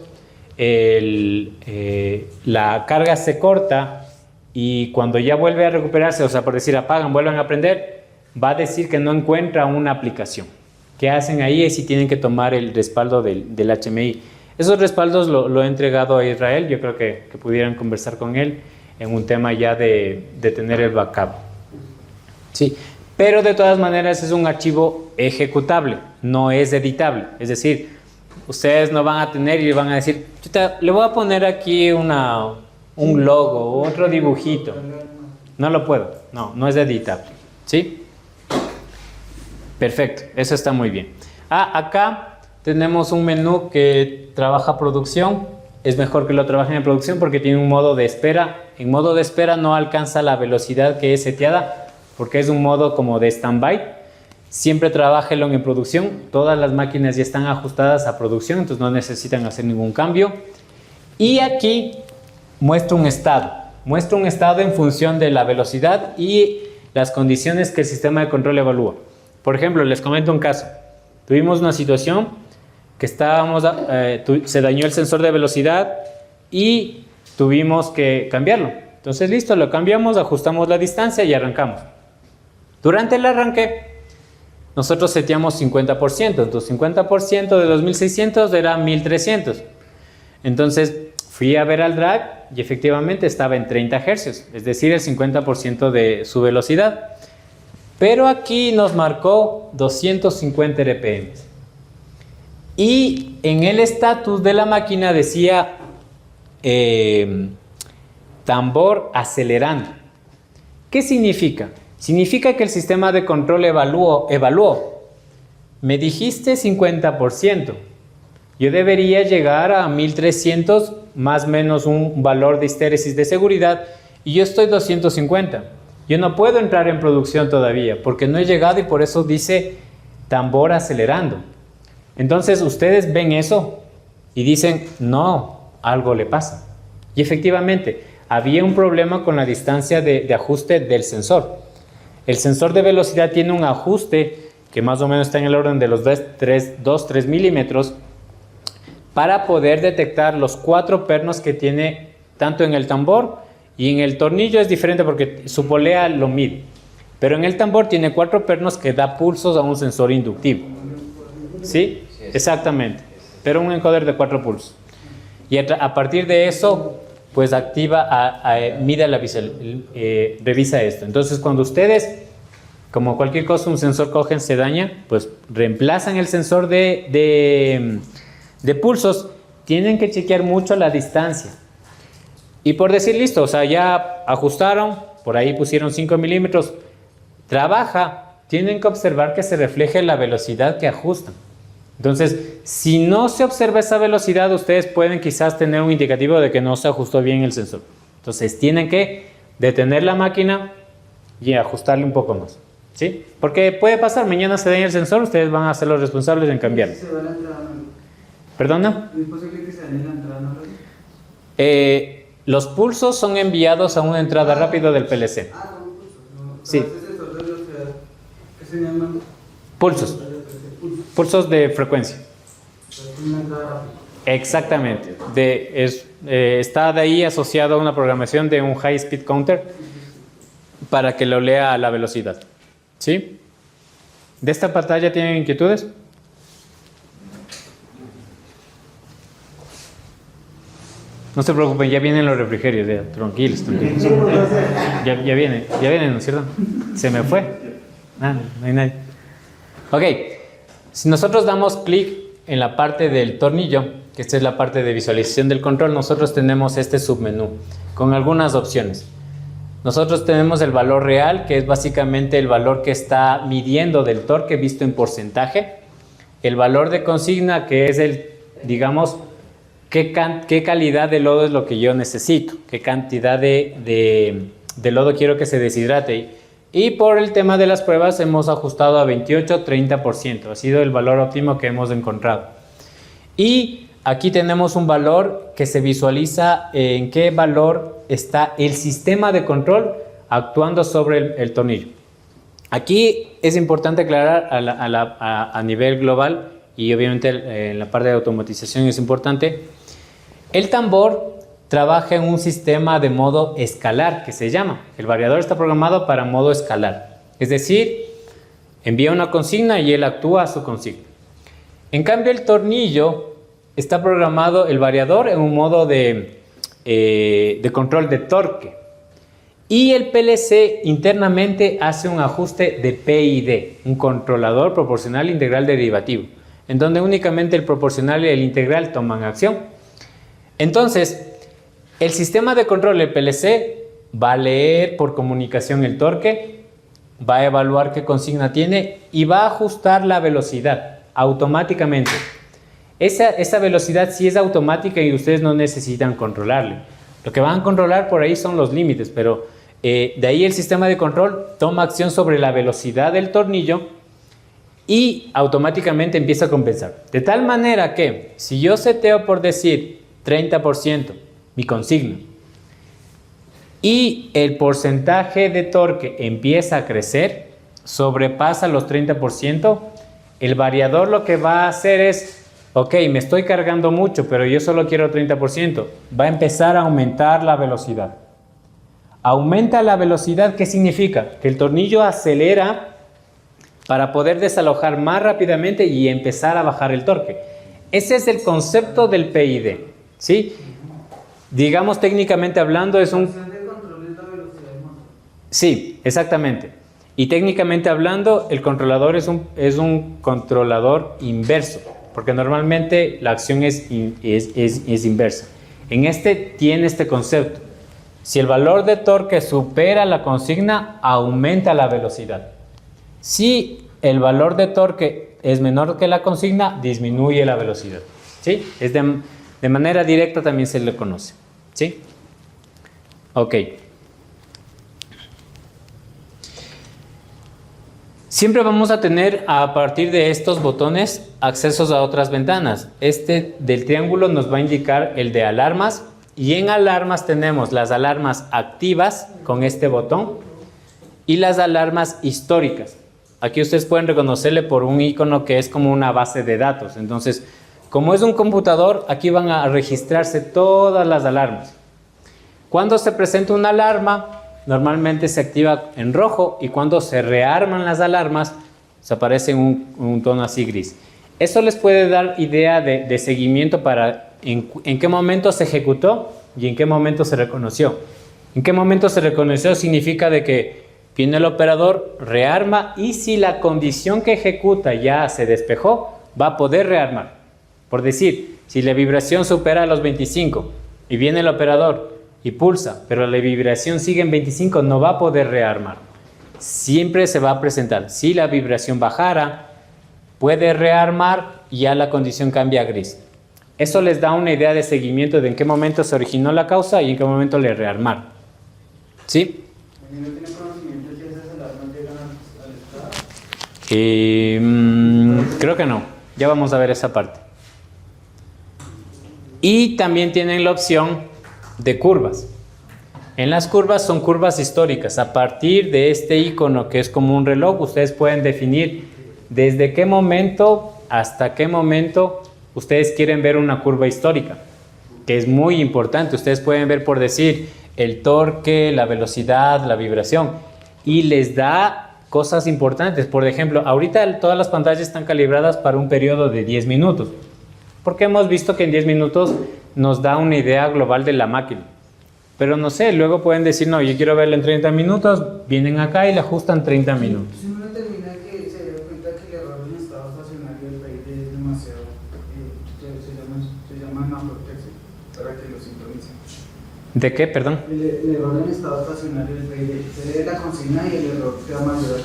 la carga se corta y cuando ya vuelve a recuperarse, o sea, por decir apagan, vuelven a prender, va a decir que no encuentra una aplicación. ¿Qué hacen ahí? Es si tienen que tomar el respaldo del HMI. Esos respaldos lo he entregado a Israel. Yo creo que pudieran conversar con él en un tema ya de tener el backup. Sí, pero de todas maneras es un archivo ejecutable, no es editable. Es decir, ustedes no van a tener y van a decir, le voy a poner aquí un logo o otro dibujito. No lo puedo, no es editable. ¿Sí? Perfecto, eso está muy bien. Acá tenemos un menú que trabaja producción. Es mejor que lo trabajen en producción porque tiene un modo de espera. En modo de espera no alcanza la velocidad que es seteada porque es un modo como de stand-by. Siempre trabájenlo en producción. Todas las máquinas ya están ajustadas a producción, entonces no necesitan hacer ningún cambio. Y aquí muestra un estado. Muestra un estado en función de la velocidad y las condiciones que el sistema de control evalúa. Por ejemplo, les comento un caso. Tuvimos una situación que se dañó el sensor de velocidad y tuvimos que cambiarlo. Entonces, listo, lo cambiamos, ajustamos la distancia y arrancamos. Durante el arranque, nosotros seteamos 50%. Entonces, 50% de 2600 era 1300. Entonces, fui a ver al drive y efectivamente estaba en 30 Hz, es decir, el 50% de su velocidad. Pero aquí nos marcó 250 RPM. Y en el estatus de la máquina decía tambor acelerando. ¿Qué significa? Significa que el sistema de control evaluó. Me dijiste 50%. Yo debería llegar a 1300 más o menos un valor de histéresis de seguridad y yo estoy 250. Yo no puedo entrar en producción todavía porque no he llegado y por eso dice tambor acelerando. Entonces ustedes ven eso y dicen, no, algo le pasa. Y efectivamente, había un problema con la distancia de ajuste del sensor. El sensor de velocidad tiene un ajuste que más o menos está en el orden de los 2-3 milímetros para poder detectar los 4 pernos que tiene tanto en el tambor y en el tornillo es diferente porque su polea lo mide. Pero en el tambor tiene 4 pernos que da pulsos a un sensor inductivo. ¿Sí? Exactamente. Pero un encoder de 4 pulsos. Y a partir de eso, pues activa, mide revisa esto. Entonces, cuando ustedes, como cualquier cosa, un sensor cogen, se daña, pues reemplazan el sensor de pulsos, tienen que chequear mucho la distancia. Y por decir, listo, o sea, ya ajustaron, por ahí pusieron 5 milímetros, trabaja, tienen que observar que se refleje la velocidad que ajustan. Entonces, si no se observa esa velocidad, ustedes pueden quizás tener un indicativo de que no se ajustó bien el sensor. Entonces, tienen que detener la máquina y ajustarle un poco más. ¿Sí? Porque puede pasar, mañana se daña el sensor, ustedes van a ser los responsables en cambiarlo. ¿Se va a la entrada, no? ¿Perdona? ¿Es posible que se dañe la entrada, no? Los pulsos son enviados a una entrada rápida del PLC. Ah, son pulsos. No, Sí. ese sensor de velocidad, ¿qué se llama? Pulsos. Pulsos de frecuencia. Es una entrada rápida. Exactamente. Está de ahí asociado a una programación de un high speed counter para que lo lea a la velocidad. ¿Sí? ¿De esta pantalla tienen inquietudes? No se preocupen, ya vienen los refrigerios, ya, tranquilos. Ya vienen, ¿no es cierto? Se me fue. No hay nadie. Ok, si nosotros damos clic en la parte del tornillo, que esta es la parte de visualización del control, nosotros tenemos este submenú con algunas opciones. Nosotros tenemos el valor real, que es básicamente el valor que está midiendo del torque visto en porcentaje. El valor de consigna, que es el, digamos, qué calidad de lodo es lo que yo necesito, qué cantidad de lodo quiero que se deshidrate. Y por el tema de las pruebas hemos ajustado a 28-30%. Ha sido el valor óptimo que hemos encontrado. Y aquí tenemos un valor que se visualiza en qué valor está el sistema de control actuando sobre el tornillo. Aquí es importante aclarar a nivel global y obviamente en la parte de automatización es importante. El tambor trabaja en un sistema de modo escalar que se llama. El variador está programado para modo escalar. Es decir, envía una consigna y él actúa a su consigna. En cambio, el tornillo está programado, el variador, en un modo de control de torque. Y el PLC internamente hace un ajuste de PID, un controlador proporcional integral derivativo, en donde únicamente el proporcional y el integral toman acción. Entonces, el sistema de control del PLC va a leer por comunicación el torque, va a evaluar qué consigna tiene y va a ajustar la velocidad automáticamente. Esa velocidad sí es automática y ustedes no necesitan controlarle. Lo que van a controlar por ahí son los límites, pero de ahí el sistema de control toma acción sobre la velocidad del tornillo y automáticamente empieza a compensar. De tal manera que si yo seteo por decir 30% mi consigna y el porcentaje de torque empieza a crecer, sobrepasa los 30%, el variador lo que va a hacer es, ok, me estoy cargando mucho, pero yo solo quiero 30%, va a empezar a aumentar la velocidad. Aumenta la velocidad, ¿qué significa? Que el tornillo acelera para poder desalojar más rápidamente y empezar a bajar el torque. Ese es el concepto del PID, ¿sí? Digamos, técnicamente hablando, es un... La función de control es la velocidad del motor. Sí, exactamente. Y técnicamente hablando, el controlador es un controlador inverso, porque normalmente la acción es inversa. En este tiene este concepto. Si el valor de torque supera la consigna, aumenta la velocidad. Si el valor de torque es menor que la consigna, disminuye la velocidad. ¿Sí? Es de manera directa también se le conoce. ¿Sí? Ok. Siempre vamos a tener a partir de estos botones accesos a otras ventanas. Este del triángulo nos va a indicar el de alarmas y en alarmas tenemos las alarmas activas con este botón y las alarmas históricas. Aquí ustedes pueden reconocerle por un icono que es como una base de datos. Entonces, como es un computador, aquí van a registrarse todas las alarmas. Cuando se presenta una alarma, normalmente se activa en rojo y cuando se rearman las alarmas, se aparece un tono así gris. Eso les puede dar idea de seguimiento para en qué momento se ejecutó y en qué momento se reconoció. En qué momento se reconoció significa de que viene el operador, rearma y si la condición que ejecuta ya se despejó, va a poder rearmar. Por decir, si la vibración supera los 25 y viene el operador y pulsa, pero la vibración sigue en 25, no va a poder rearmar. Siempre se va a presentar. Si la vibración bajara, puede rearmar y ya la condición cambia a gris. Eso les da una idea de seguimiento de en qué momento se originó la causa y en qué momento le rearmar. ¿Sí? ¿No tiene conocimiento si esas alarmas llegan al estado? Creo que no. Ya vamos a ver esa parte. Y también tienen la opción de curvas. En las curvas son curvas históricas. A partir de este icono que es como un reloj, ustedes pueden definir desde qué momento hasta qué momento ustedes quieren ver una curva histórica, que es muy importante. Ustedes pueden ver, por decir, el torque, la velocidad, la vibración, y les da cosas importantes. Por ejemplo, ahorita todas las pantallas están calibradas para un periodo de 10 minutos, porque hemos visto que en 10 minutos nos da una idea global de la máquina. Pero no sé, luego pueden decir, no, yo quiero verla en 30 minutos, vienen acá y le ajustan 30 minutos. Si uno determina que se dio cuenta que el error en estado estacionario del PID es demasiado, se llama anaplexia, para que lo sincronicen. ¿De qué, perdón? El error en estado estacionario del PID, se lee la consigna y el error queda mayor al 5%.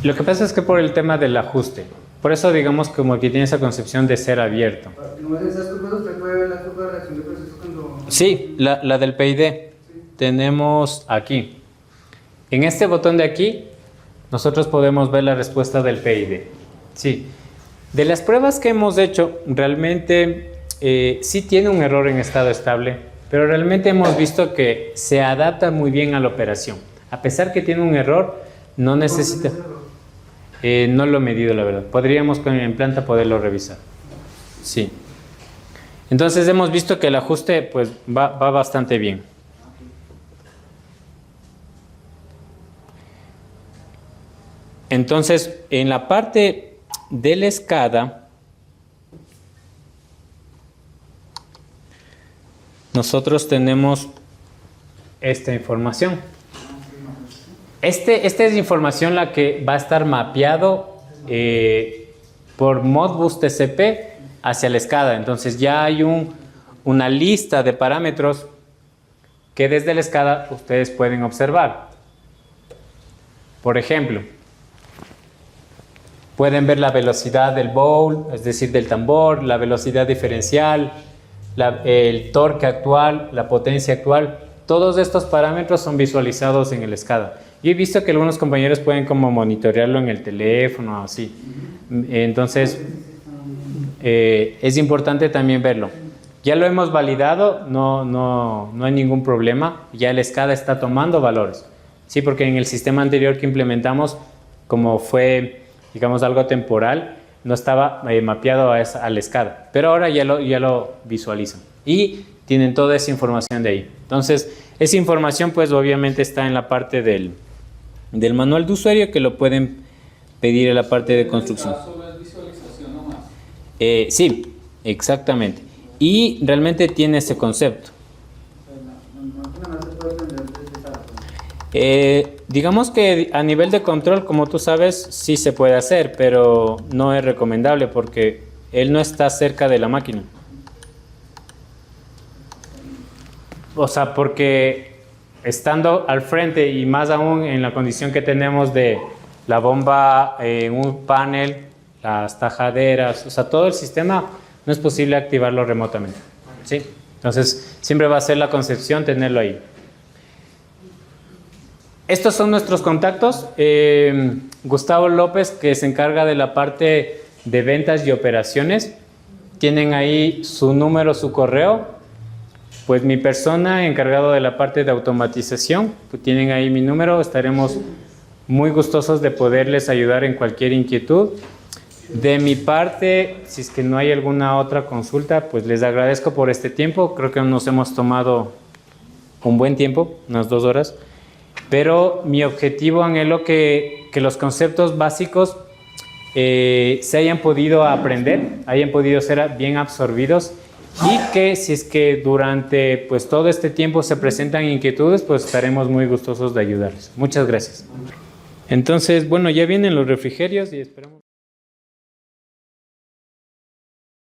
Lo que pasa es que por el tema del ajuste, por eso digamos como que tiene esa concepción de ser abierto. ¿No es esas curvas? ¿Usted puede ver la curva de reacción de proceso cuando...? Sí, la del PID. Sí. Tenemos aquí. En este botón de aquí, nosotros podemos ver la respuesta del PID. Sí. De las pruebas que hemos hecho, realmente sí tiene un error en estado estable, pero realmente hemos visto que se adapta muy bien a la operación. A pesar que tiene un error, no necesita... no lo he medido, la verdad. Podríamos en planta poderlo revisar. Sí. Entonces hemos visto que el ajuste pues va bastante bien. Entonces, en la parte de la SCADA, nosotros tenemos esta información. Esta es información la que va a estar mapeado por Modbus TCP hacia la SCADA. Entonces ya hay una lista de parámetros que desde la SCADA ustedes pueden observar. Por ejemplo, pueden ver la velocidad del bowl, es decir, del tambor, la velocidad diferencial, el torque actual, la potencia actual. Todos estos parámetros son visualizados en el SCADA. Yo he visto que algunos compañeros pueden como monitorearlo en el teléfono o así. Entonces, es importante también verlo. Ya lo hemos validado, no hay ningún problema. Ya el SCADA está tomando valores. Sí, porque en el sistema anterior que implementamos, como fue, digamos, algo temporal, no estaba mapeado al SCADA. Pero ahora ya lo visualizan. Y tienen toda esa información de ahí. Entonces, esa información pues obviamente está en la parte del manual de usuario, que lo pueden pedir en la parte de construcción. ¿Solo es visualización nomás? Sí, exactamente. Y realmente tiene ese concepto. Digamos que a nivel de control, como tú sabes, sí se puede hacer, pero no es recomendable porque él no está cerca de la máquina. O sea, porque estando al frente y más aún en la condición que tenemos de la bomba en un panel, las tajaderas, o sea, todo el sistema no es posible activarlo remotamente, ¿sí? Entonces, siempre va a ser la concepción tenerlo ahí. Estos son nuestros contactos. Gustavo López, que se encarga de la parte de ventas y operaciones. Tienen ahí su número, su correo. Pues mi persona encargado de la parte de automatización, pues tienen ahí mi número. Estaremos muy gustosos de poderles ayudar en cualquier inquietud. De mi parte, si es que no hay alguna otra consulta, pues les agradezco por este tiempo. Creo que nos hemos tomado un buen tiempo, unas 2 horas. Pero mi objetivo, anhelo que los conceptos básicos se hayan podido aprender, hayan podido ser bien absorbidos y que si es que durante pues, todo este tiempo se presentan inquietudes, pues estaremos muy gustosos de ayudarles. Muchas gracias. Entonces, bueno, ya vienen los refrigerios y esperamos...